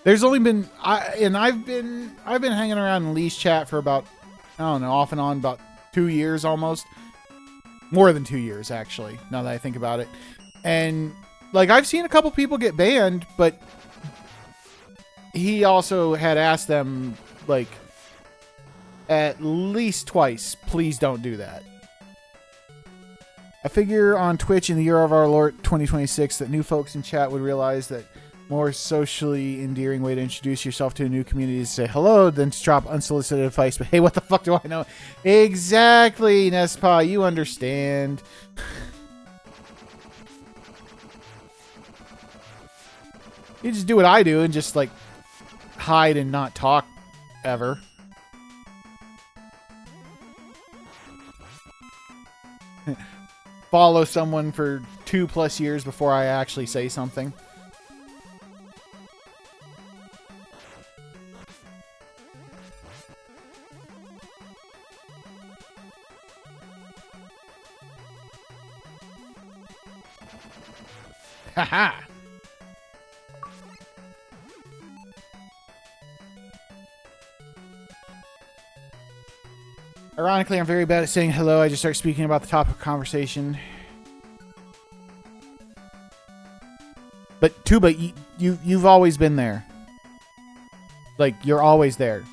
There's only been I've been hanging around in Lee's chat for about, I don't know, off and on about 2 years almost. More than 2 years actually, now that I think about it. And like I've seen a couple people get banned, but he also had asked them like at least twice, please don't do that. I figure on Twitch in the year of our Lord 2026 that new folks in chat would realize that more socially endearing way to introduce yourself to a new community is to say hello than to drop unsolicited advice. But hey, what the fuck do I know? Exactly, Nespa, you understand. You just do what I do and just like hide and not talk ever. Follow someone for 2+ years before I actually say something. Haha. Ironically, I'm very bad at saying hello. I just start speaking about the topic of conversation. But Tuba, you've always been there. Like, you're always there.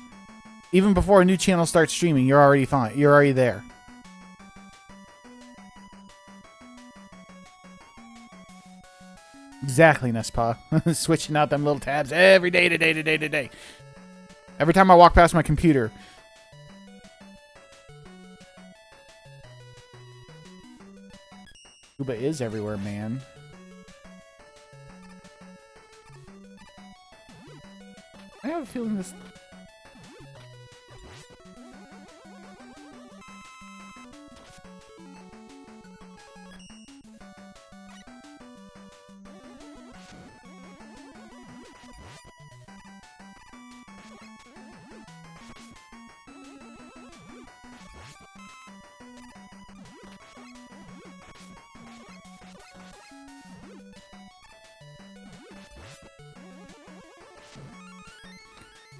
Even before a new channel starts streaming, you're already fine. You're already there. Exactly, Nespa. Switching out them little tabs every day to day. Every time I walk past my computer. Tuba is everywhere, man. I have a feeling this...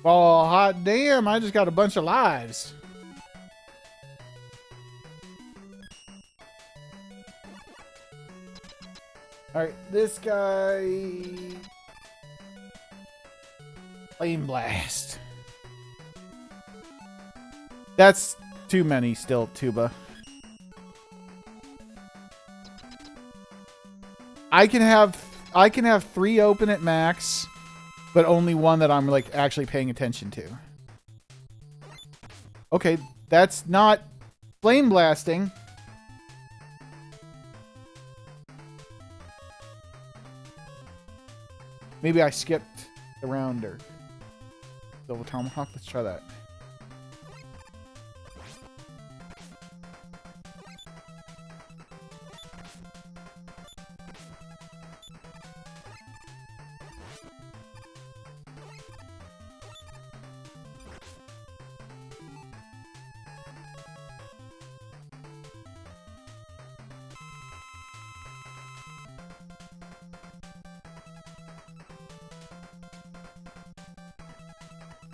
Oh, hot damn, I just got a bunch of lives. Alright, this guy... Flame Blast. That's too many still, Tuba. I can have 3 open at max. But only one that I'm, like, actually paying attention to. Okay, that's not flame blasting. Maybe I skipped the rounder. Silver Tomahawk, let's try that.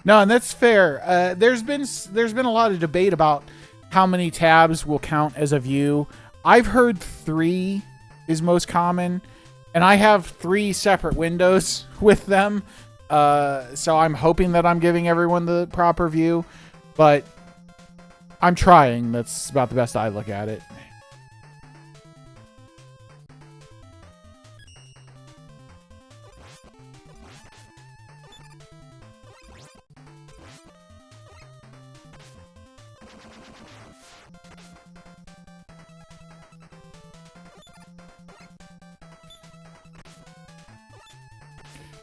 No, and that's fair. There's been a lot of debate about how many tabs will count as a view. I've heard 3 is most common, and I have 3 separate windows with them. So I'm hoping that I'm giving everyone the proper view, but I'm trying. That's about the best I look at it.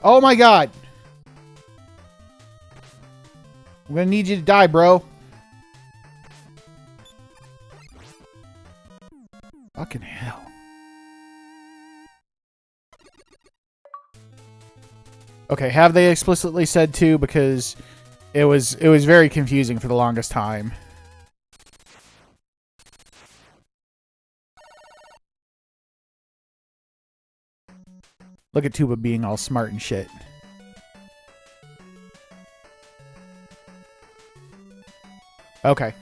Oh my god. I'm gonna need you to die, bro. Fucking hell. Okay, have they explicitly said 2? Because it was very confusing for the longest time. Look at Tuba being all smart and shit. Okay.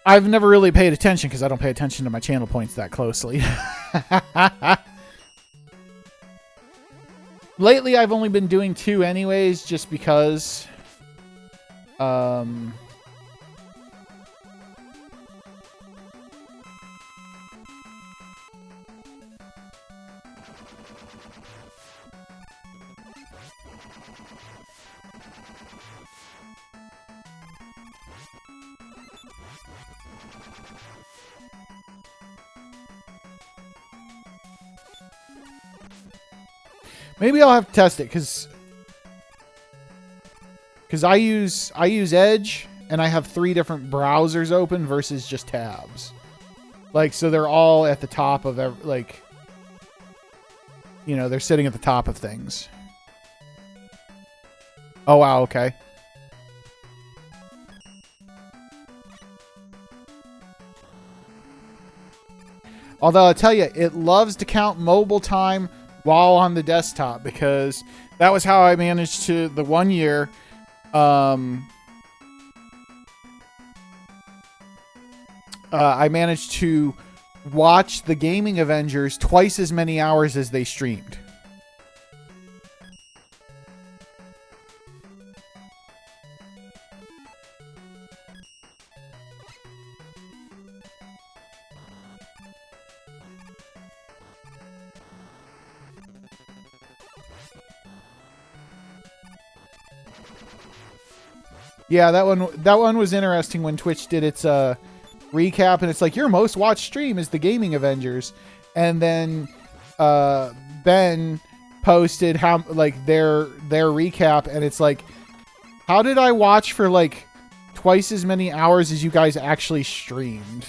I've never really paid attention because I don't pay attention to my channel points that closely. Lately, I've only been doing 2 anyways, just because... maybe I'll have to test it because I use Edge and I have 3 different browsers open versus just tabs. Like, so they're all at the top of like, you know, they're sitting at the top of things. Oh wow, okay. Although I'll tell you, it loves to count mobile time while on the desktop, because that was how I managed to, the one year, I managed to watch the Gaming Avengers twice as many hours as they streamed. Yeah, that one was interesting when Twitch did its recap, and it's like your most watched stream is the Gaming Avengers, and then Ben posted how, like, their recap, and it's like, how did I watch for like twice as many hours as you guys actually streamed?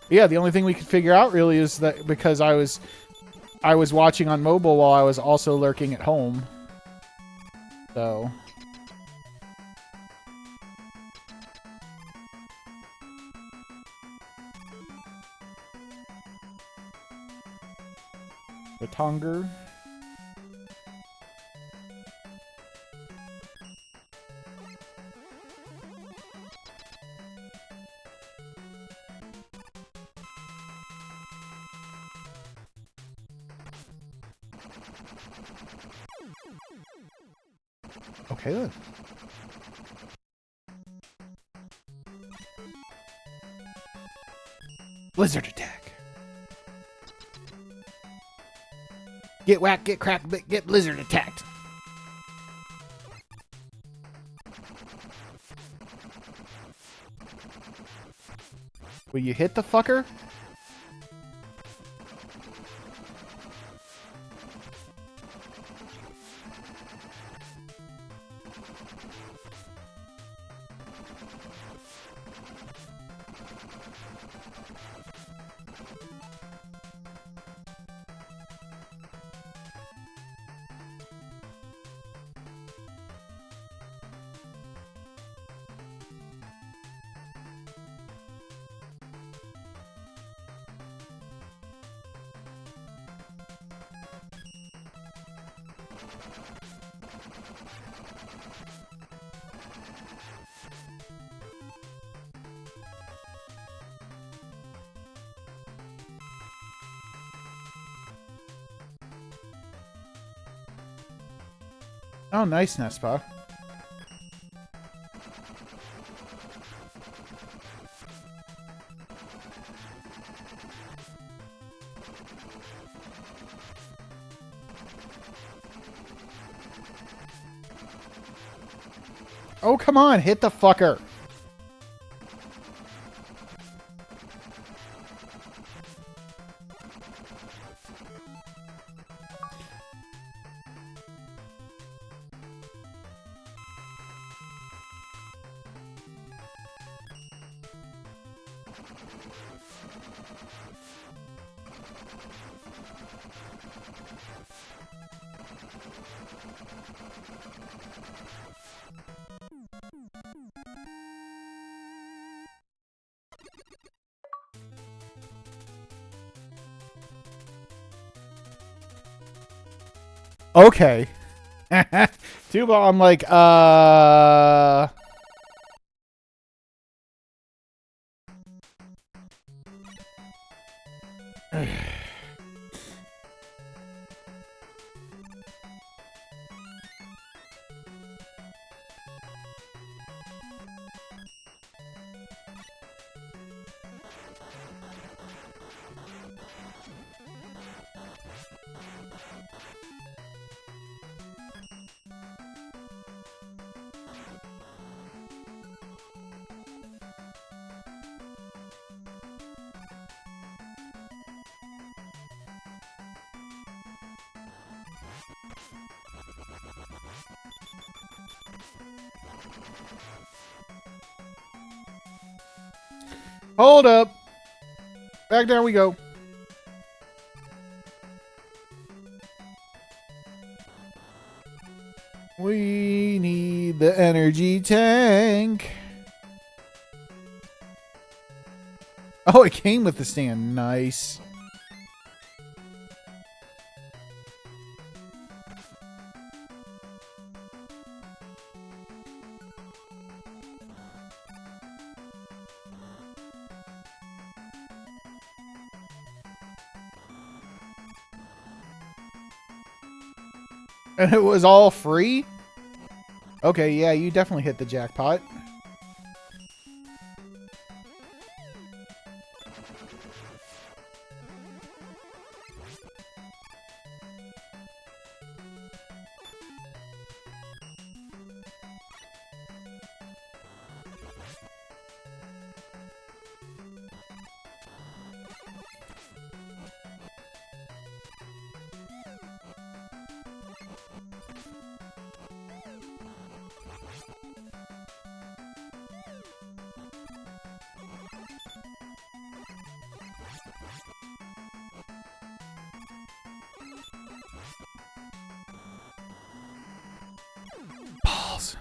Yeah, the only thing we could figure out really is that because I was watching on mobile while I was also lurking at home. So the Tonger. Okay then. Blizzard attack. Get whacked, get cracked, get blizzard attacked. Will you hit the fucker? Oh, nice, Nespa. Oh, come on, hit the fucker. Okay. Two ball, I'm like, hold up. Back down we go. We need the energy tank. Oh, it came with the stand. Nice. And it was all free? Okay, yeah, you definitely hit the jackpot. Balls.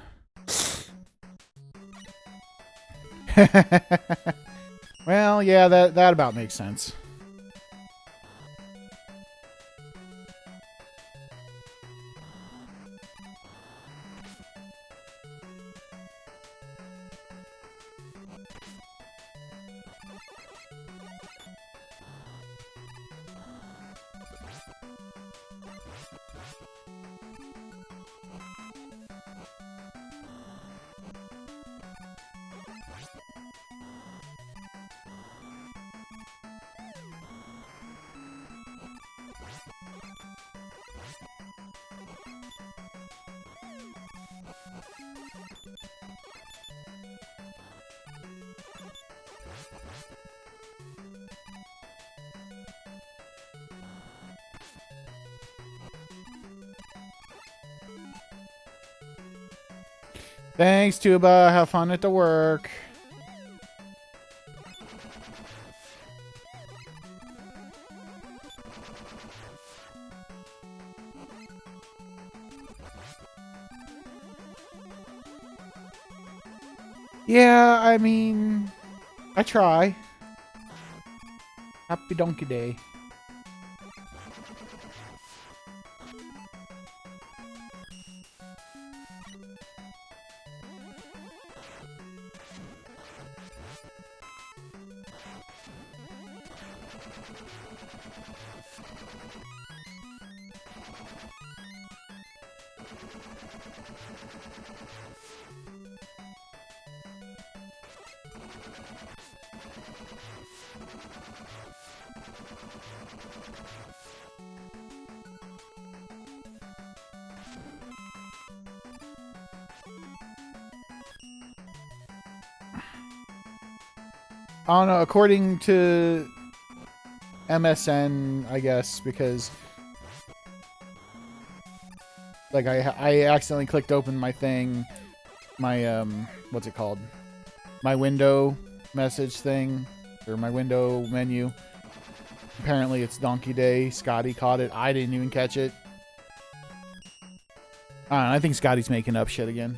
Well, yeah, that about makes sense. Thanks, Tuba. Have fun at the work. Yeah, I mean, I try. Happy donkey day. I don't know, according to MSN, I guess, because like I accidentally clicked open my thing, my what's it called? My window message thing, or my window menu. Apparently it's Donkey Day. Scotty caught it. I didn't even catch it. I don't know, I think Scotty's making up shit again.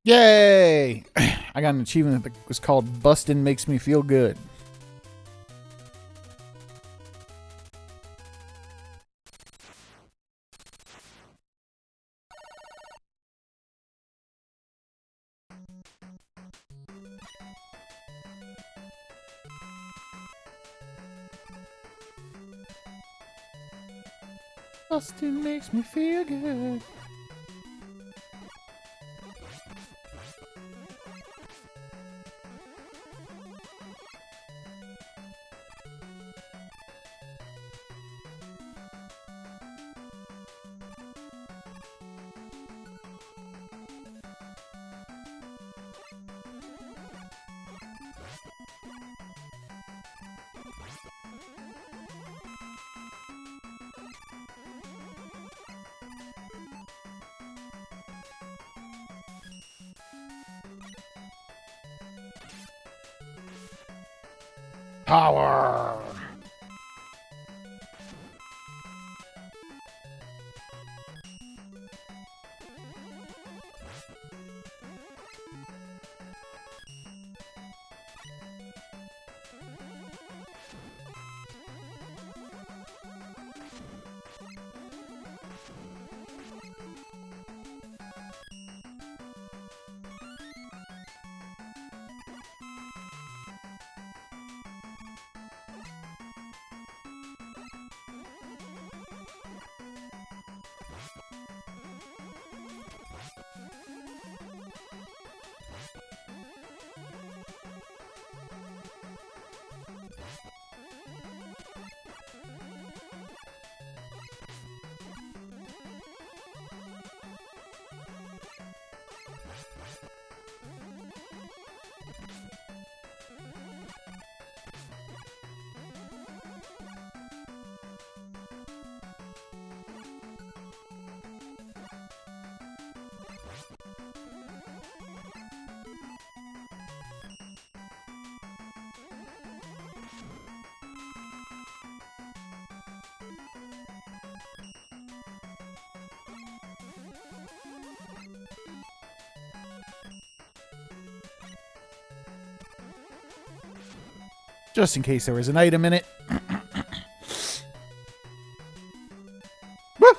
Yay! I got an achievement that was called Bustin' Makes Me Feel Good. Bustin' makes me feel good. Power! Just in case there was an item in it. Woo!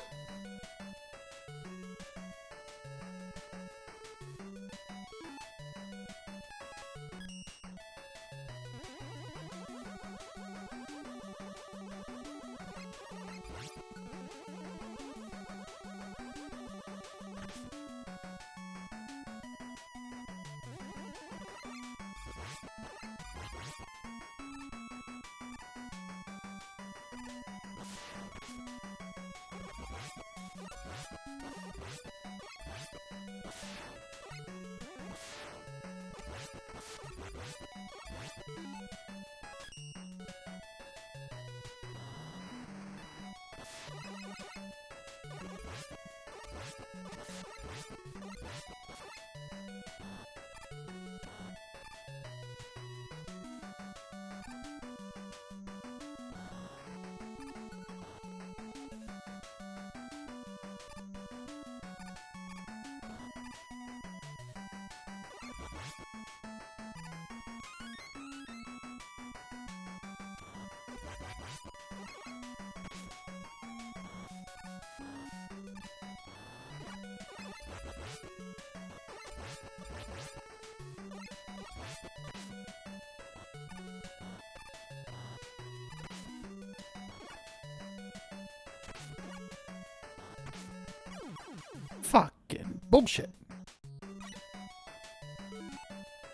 Fucking bullshit.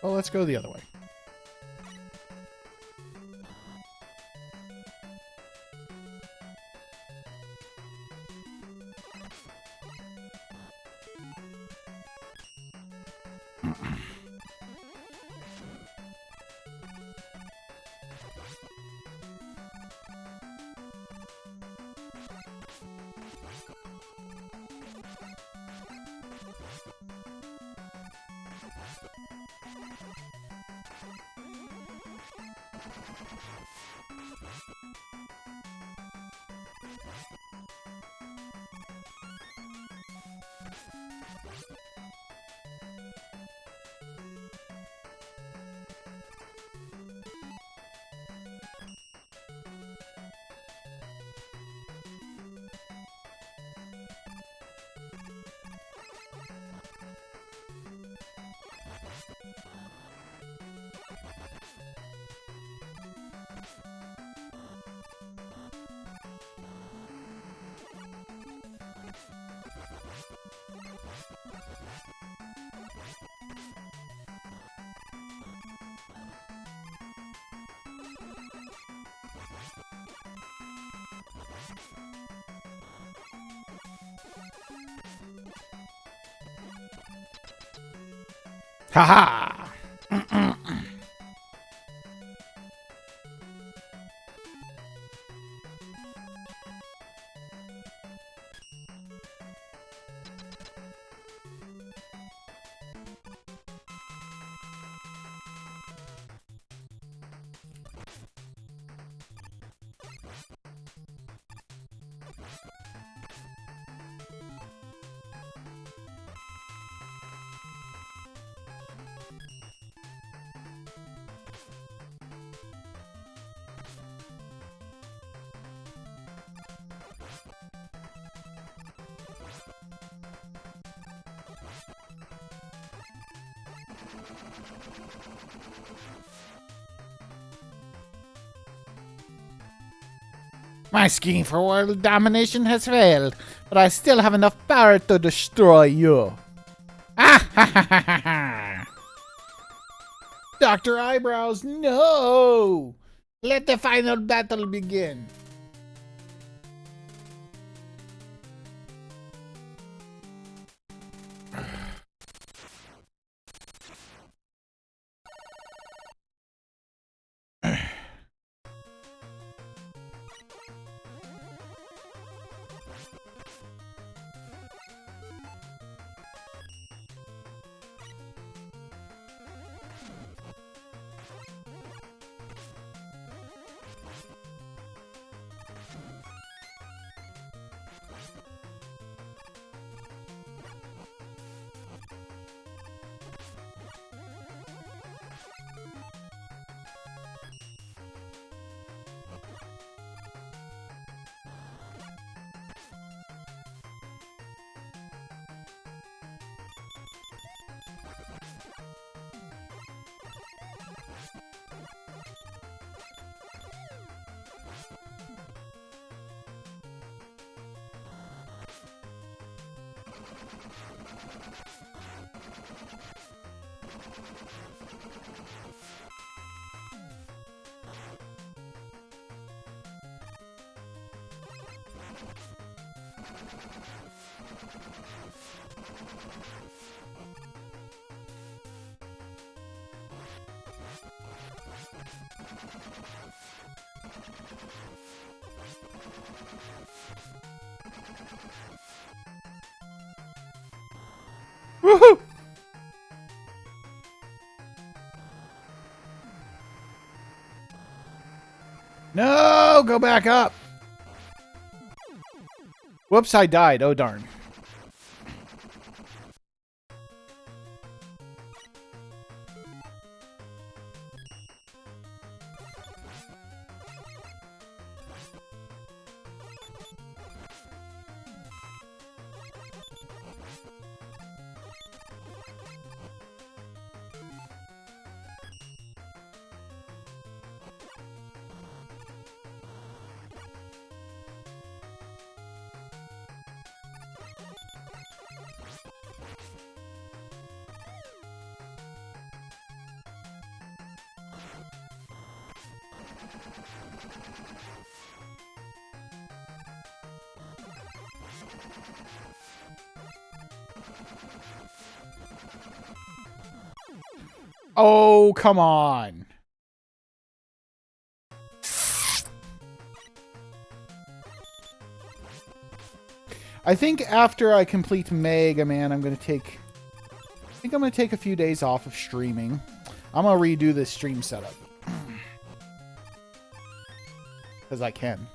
Well, let's go the other way. Haha! My scheme for world domination has failed, but I still have enough power to destroy you. Ah ha ha ha ha ha! Dr. Eyebrows, no! Let the final battle begin. Woohoo! No! Go back up! Whoops, I died. Oh, darn. Oh, come on. I think after I complete Mega Man, I'm going to take... I think I'm going to take a few days off of streaming. I'm going to redo this stream setup. Because I can.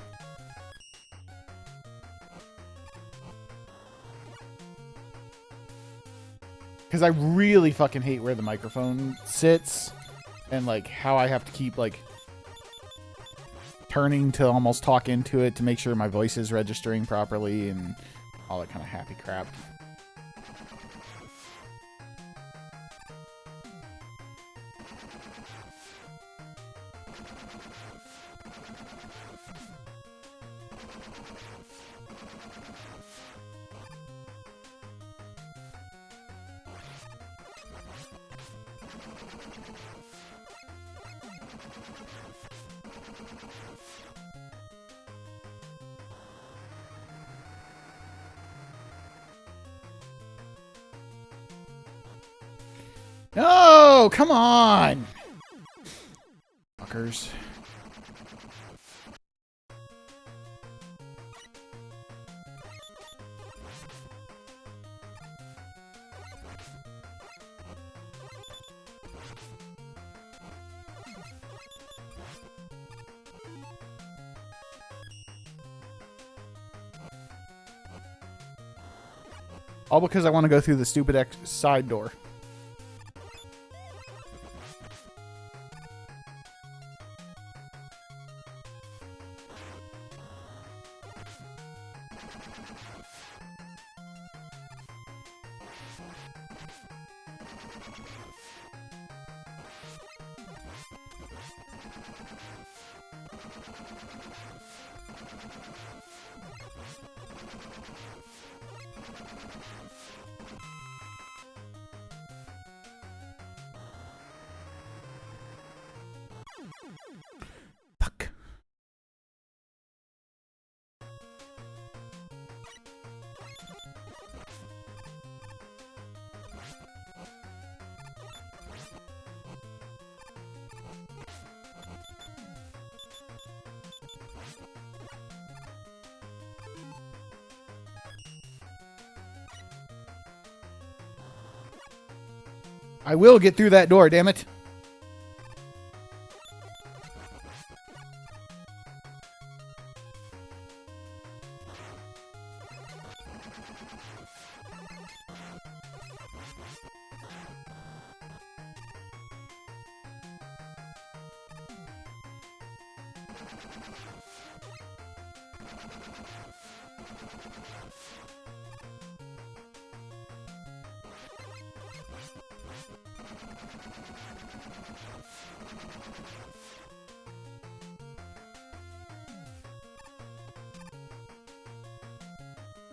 Because I really fucking hate where the microphone sits. And, like, how I have to keep, like, turning to almost talk into it to make sure my voice is registering properly and all that kind of happy crap. No, come on. Fuckers. All because I want to go through the stupid side door. Fuck. I will get through that door, damn it.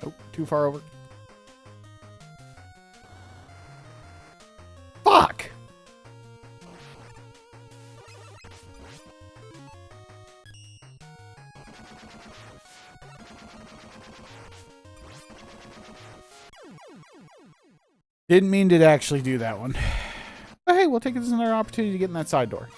Nope, too far over. Fuck! Didn't mean to actually do that one. But hey, we'll take it as another opportunity to get in that side door.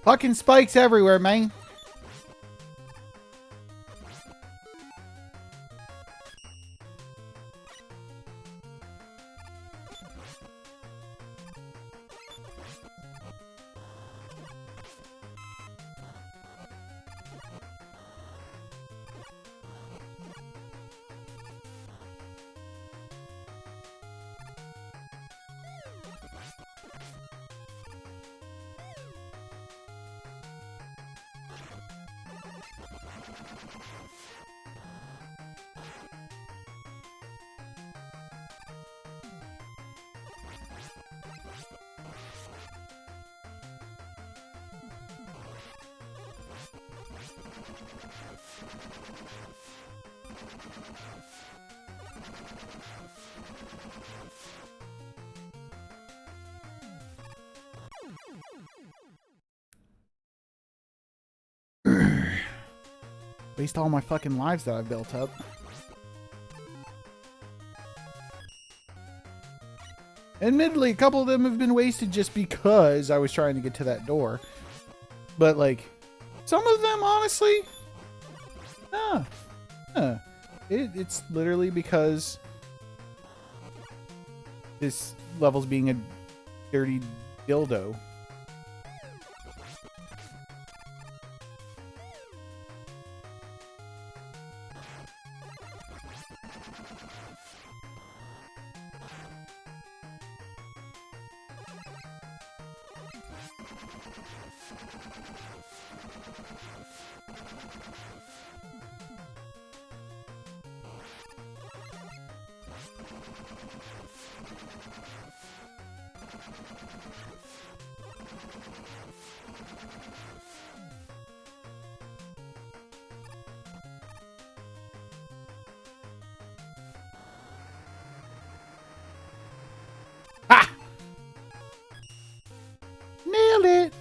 Fucking spikes everywhere, man. Waste all my fucking lives that I've built up. Admittedly, a couple of them have been wasted just because I was trying to get to that door. But, like, some of them, honestly, it's literally because this level's being a dirty dildo. Ha! Nailed it!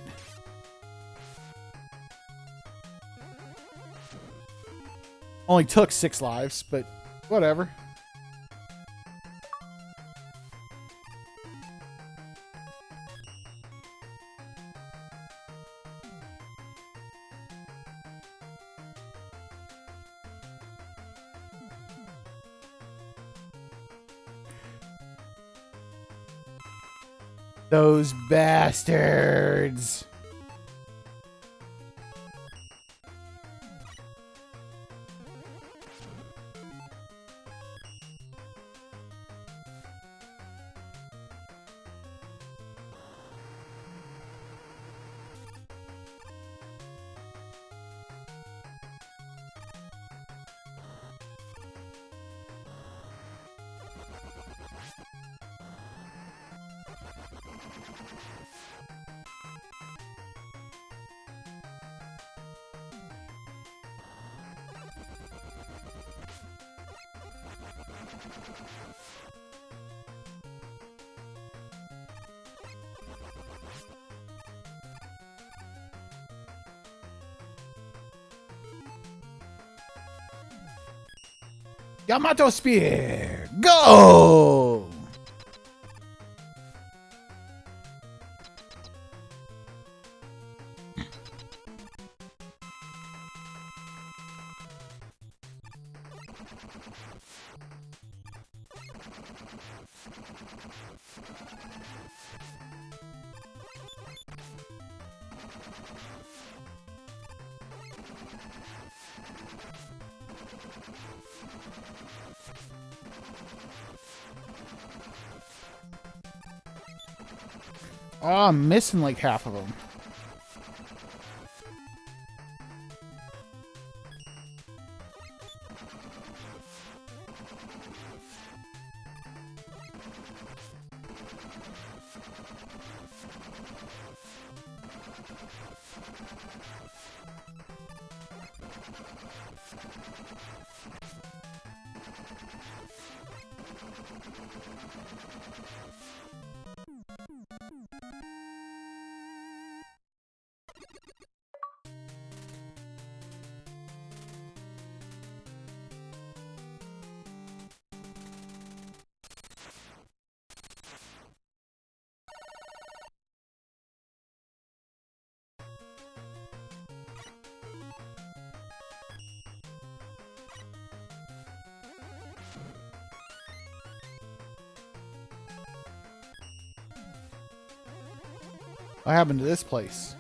Only took 6 lives, but whatever. Those bastards. Yamato Spear, go! Oh, I'm missing like half of them. What happened to this place?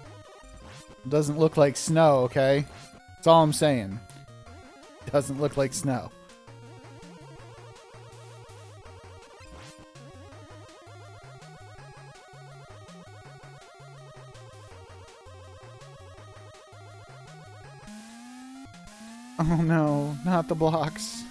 It doesn't look like snow, okay? That's all I'm saying. It doesn't look like snow. Oh no, not the blocks.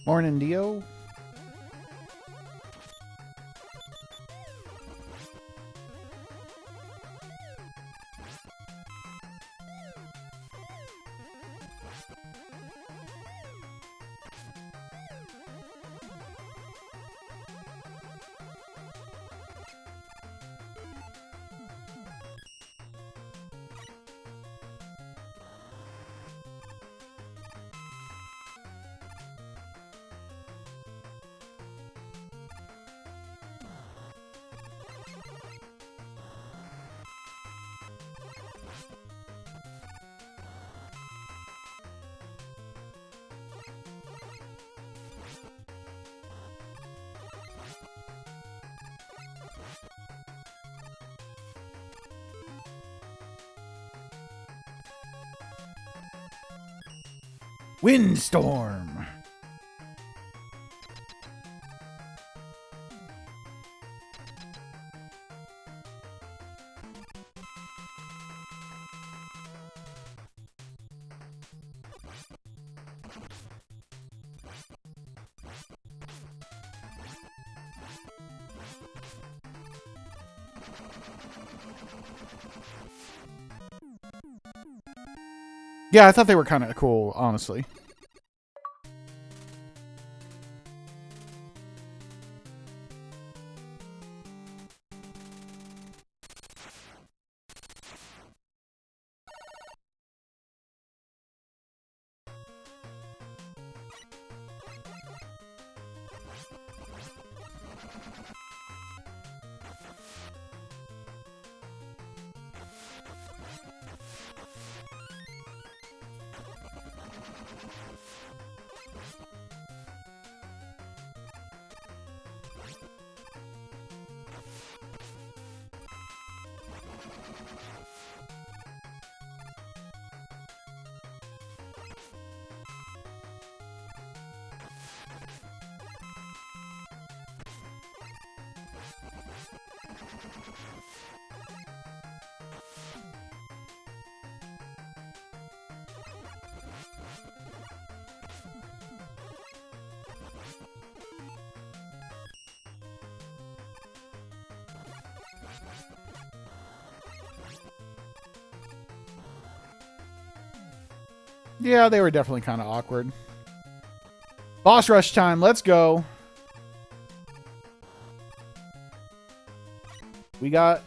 Morning, Dio. Windstorm. Yeah, I thought they were kind of cool, honestly. Yeah, they were definitely kind of awkward. Boss rush time. Let's go. We got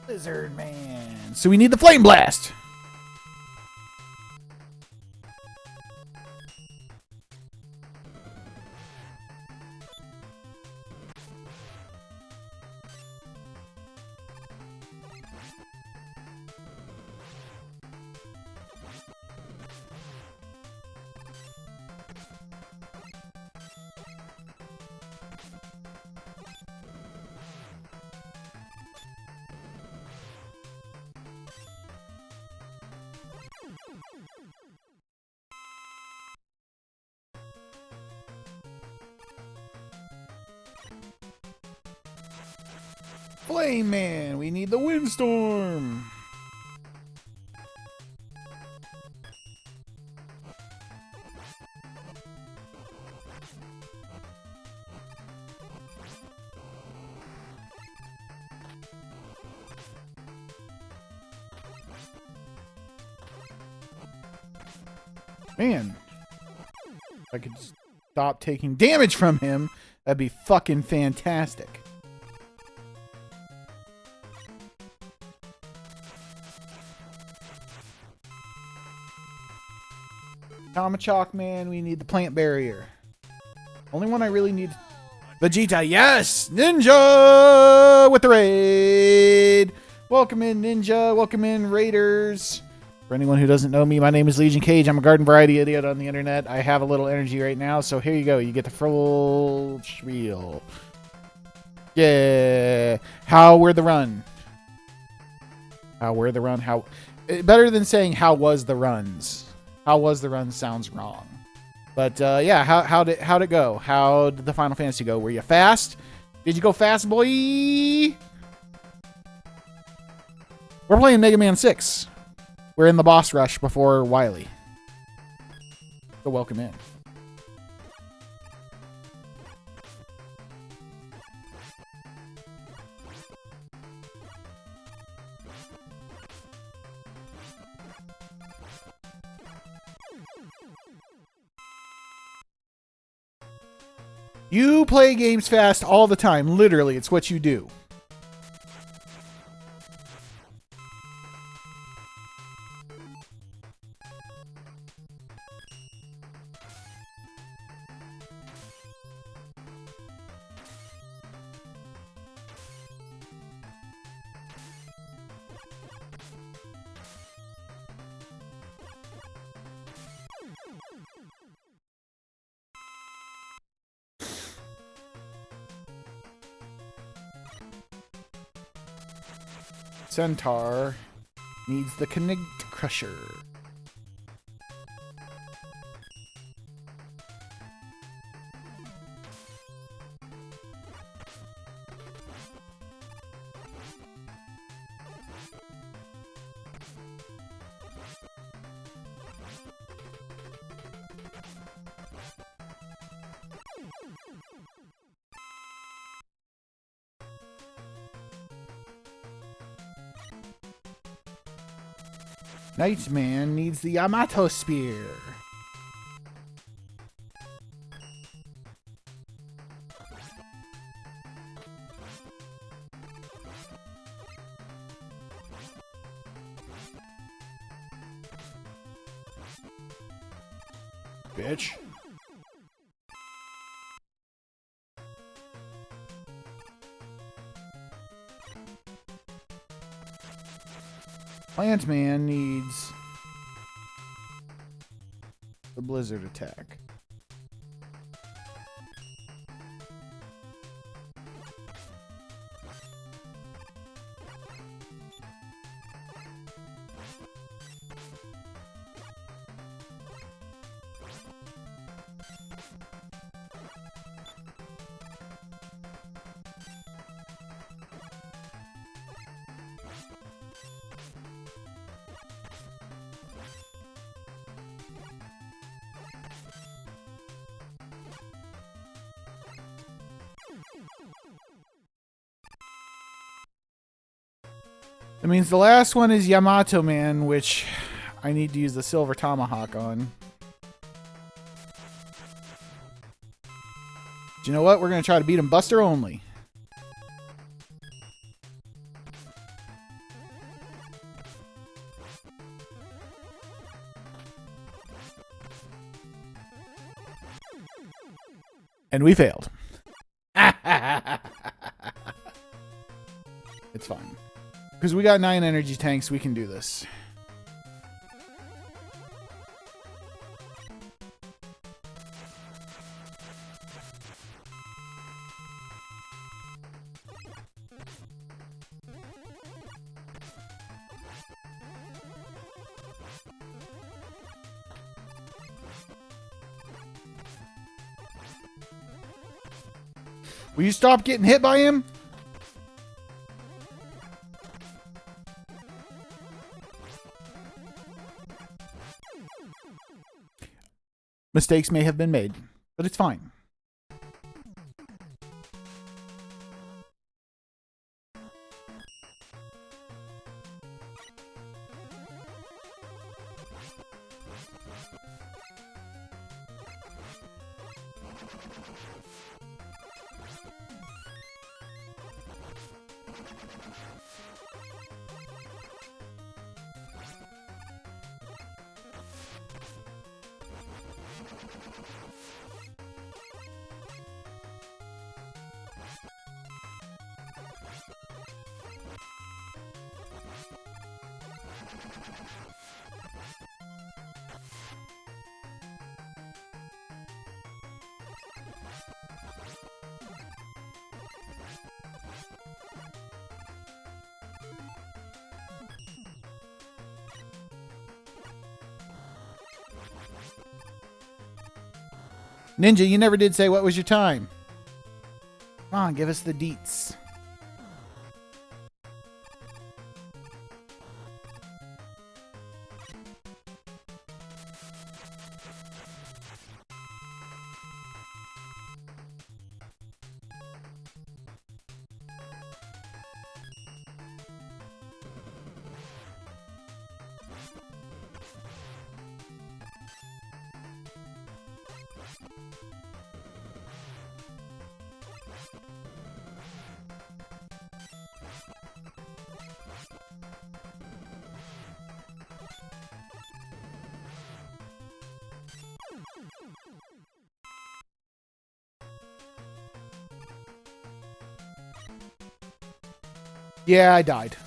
Lizard Man. So we need the Flame Blast. Flame Man, we need the windstorm. Man, if I could stop taking damage from him, that'd be fucking fantastic. Tamachok Man, we need the plant barrier. Only one I really need. Vegeta, yes! Ninja with the raid! Welcome in, Ninja. Welcome in, Raiders. For anyone who doesn't know me, my name is Legion Cage. I'm a garden variety idiot on the internet. I have a little energy right now, so here you go. You get the full spiel. Yeah. How were the run? How were the run? How better than saying how was the runs. How was the run sounds wrong. But yeah, how'd it go? How did the Final Fantasy go? Were you fast? Did you go fast, boy? We're playing Mega Man 6. We're in the boss rush before Wily. So welcome in. You play games fast all the time. Literally, it's what you do. Centaur needs the Connect Crusher. Nightman needs the Yamato Spear. Bitch. Plant Man needs the Blizzard attack. That means the last one is Yamato Man, which I need to use the Silver Tomahawk on. Do you know what? We're going to try to beat him Buster only. And we failed. It's fine. Because we got 9 energy tanks, we can do this. Will you stop getting hit by him? Mistakes may have been made, but it's fine. Ninja, you never did say what was your time. Come on, give us the deets. Yeah, I died.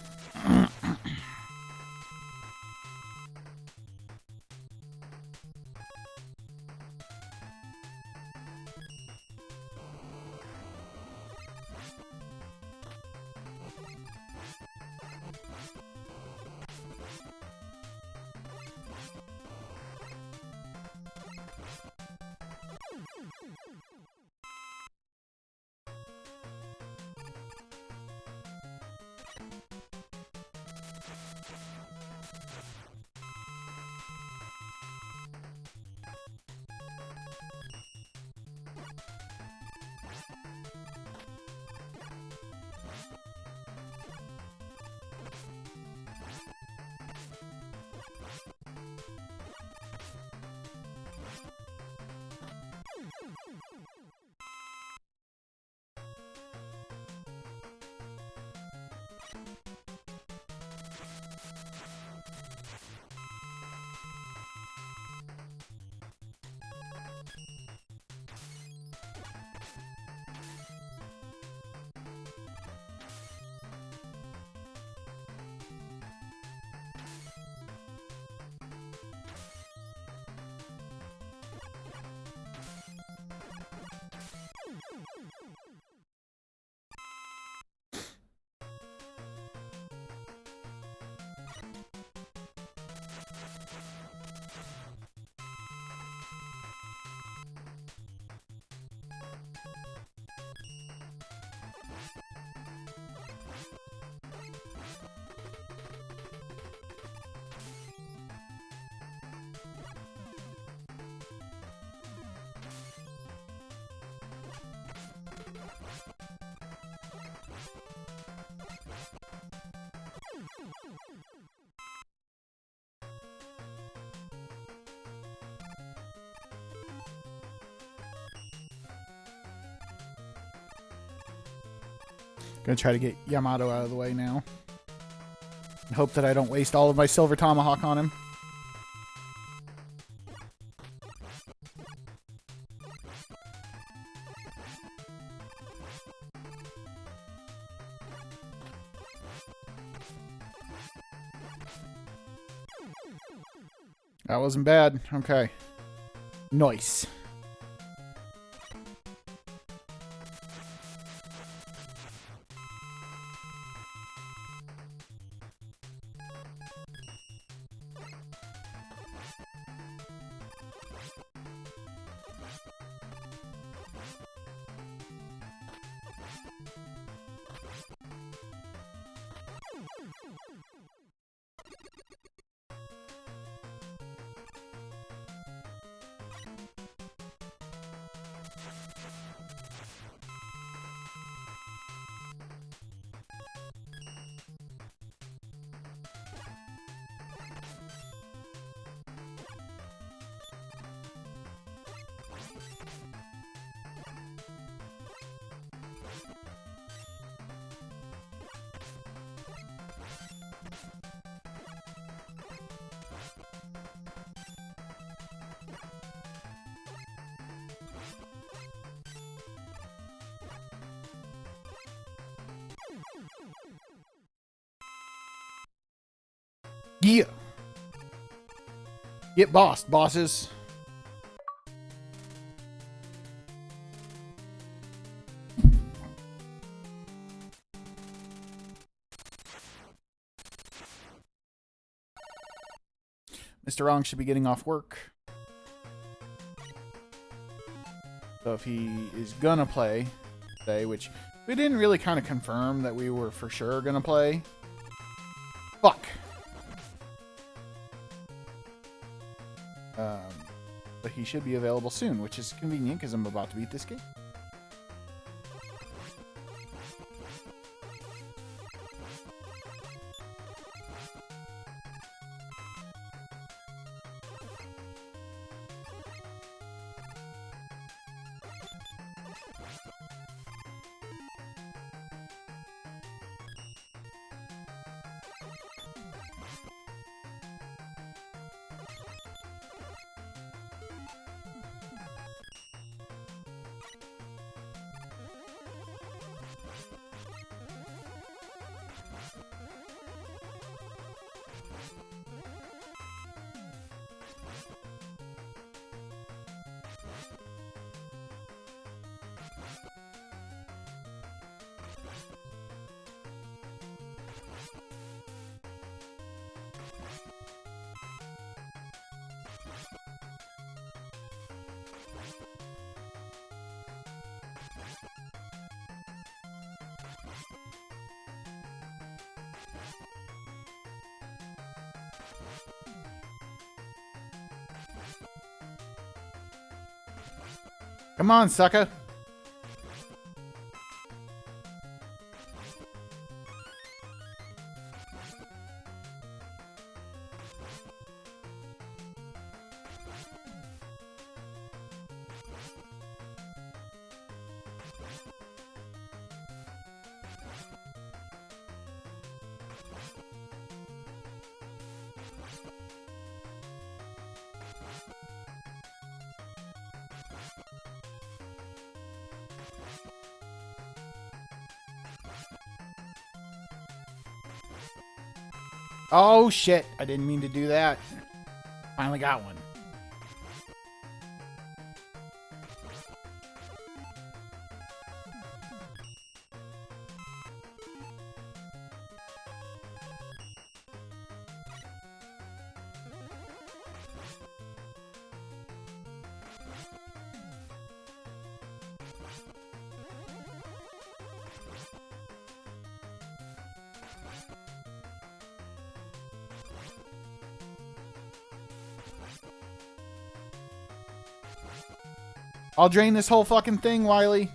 Gonna try to get Yamato out of the way now. And hope that I don't waste all of my silver tomahawk on him. That wasn't bad. Okay. Nice. Yeah. Get bossed, bosses. Mr. Wrong should be getting off work. So if he is gonna play today, which we didn't really kind of confirm that we were for sure gonna play. Fuck. But he should be available soon, which is convenient because I'm about to beat this game. Come on, sucker. Oh, shit. I didn't mean to do that. Finally got one. I'll drain this whole fucking thing, Wily.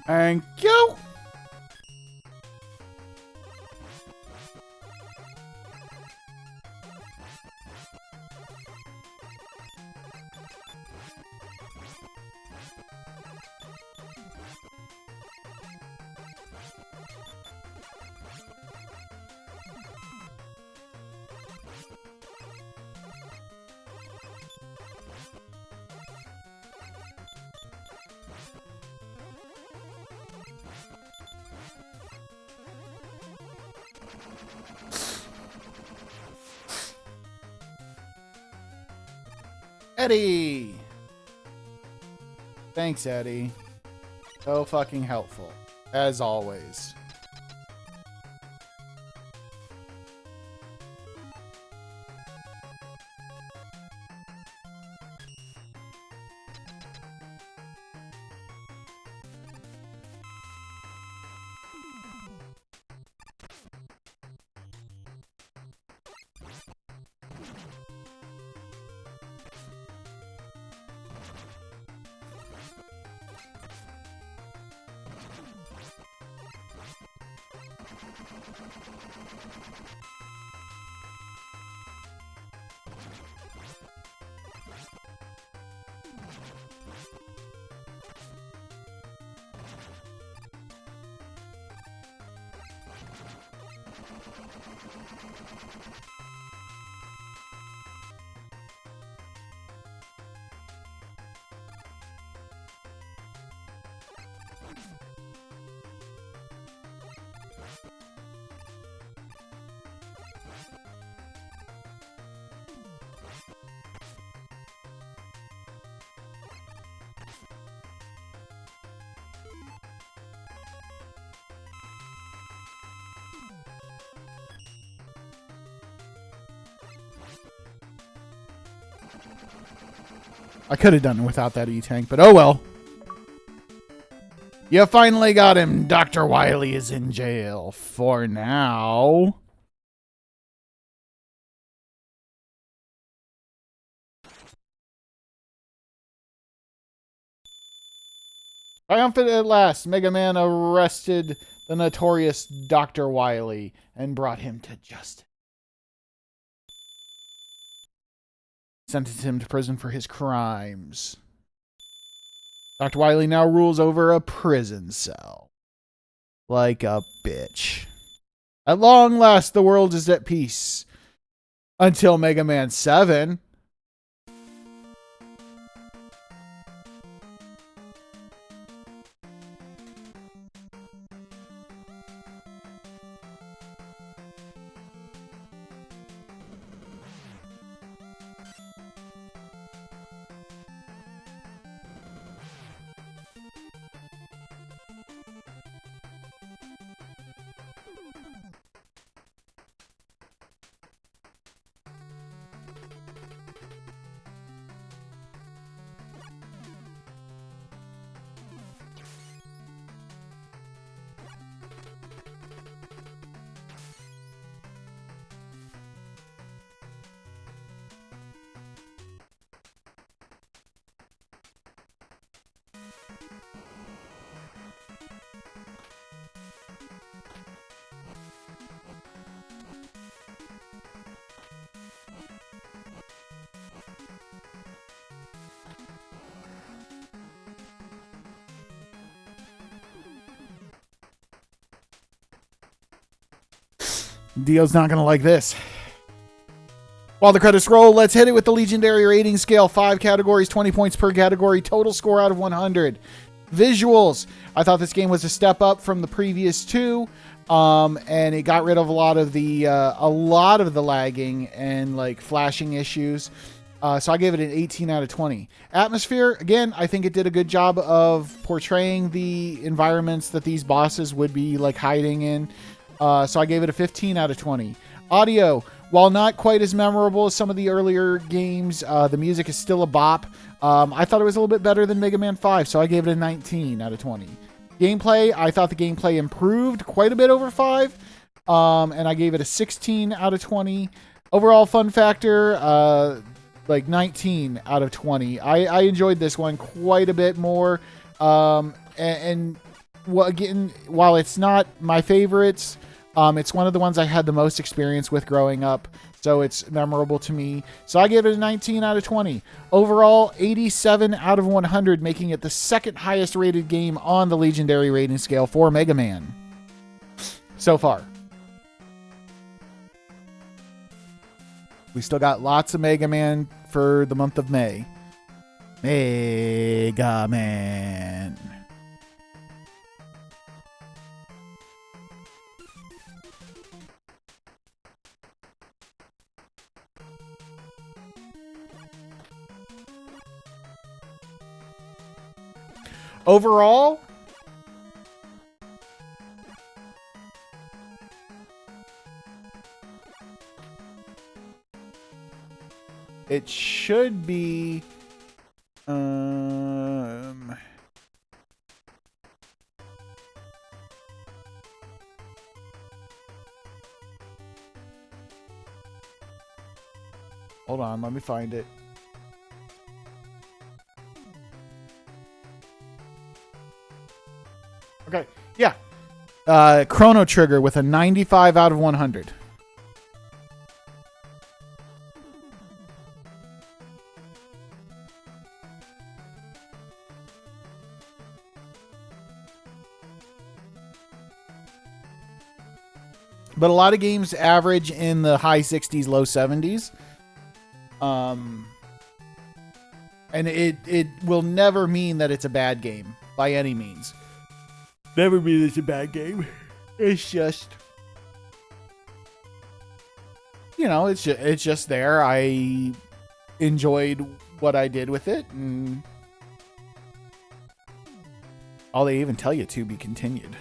Thank you. Eddie! Thanks, Eddie. So fucking helpful. As always. I could have done it without that E-Tank, but oh well. You finally got him. Dr. Wily is in jail for now. Triumphant at last, Mega Man arrested the notorious Dr. Wily and brought him to justice. Sentenced him to prison for his crimes. Dr. Wily now rules over a prison cell. Like a bitch. At long last, the world is at peace. Until Mega Man 7. Dio's not going to like this. While the credits roll, let's hit it with the legendary rating scale. 5 categories, 20 points per category. Total score out of 100. Visuals. I thought this game was a step up from the previous two. And it got rid of a lot of the lagging and like flashing issues. So I gave it an 18 out of 20. Atmosphere, again, I think it did a good job of portraying the environments that these bosses would be like hiding in. So I gave it a 15 out of 20. Audio, while not quite as memorable as some of the earlier games, the music is still a bop. I thought it was a little bit better than Mega Man 5, so I gave it a 19 out of 20. Gameplay, I thought the gameplay improved quite a bit over 5, and I gave it a 16 out of 20. Overall fun factor, like 19 out of 20. I enjoyed this one quite a bit more, and well, again, while it's not my favorites, it's one of the ones I had the most experience with growing up, so it's memorable to me. So I give it a 19 out of 20. Overall, 87 out of 100, making it the second highest rated game on the Legendary rating scale for Mega Man so far. We still got lots of Mega Man for the month of May. Mega Man. Overall, it should be hold on, let me find it. Okay, yeah. Chrono Trigger with a 95 out of 100. But a lot of games average in the high 60s, low 70s. And it will never mean that it's a bad game by any means. Never mean it's a bad game. It's just, you know, it's just there. I enjoyed what I did with it, and all they even tell you to be continued.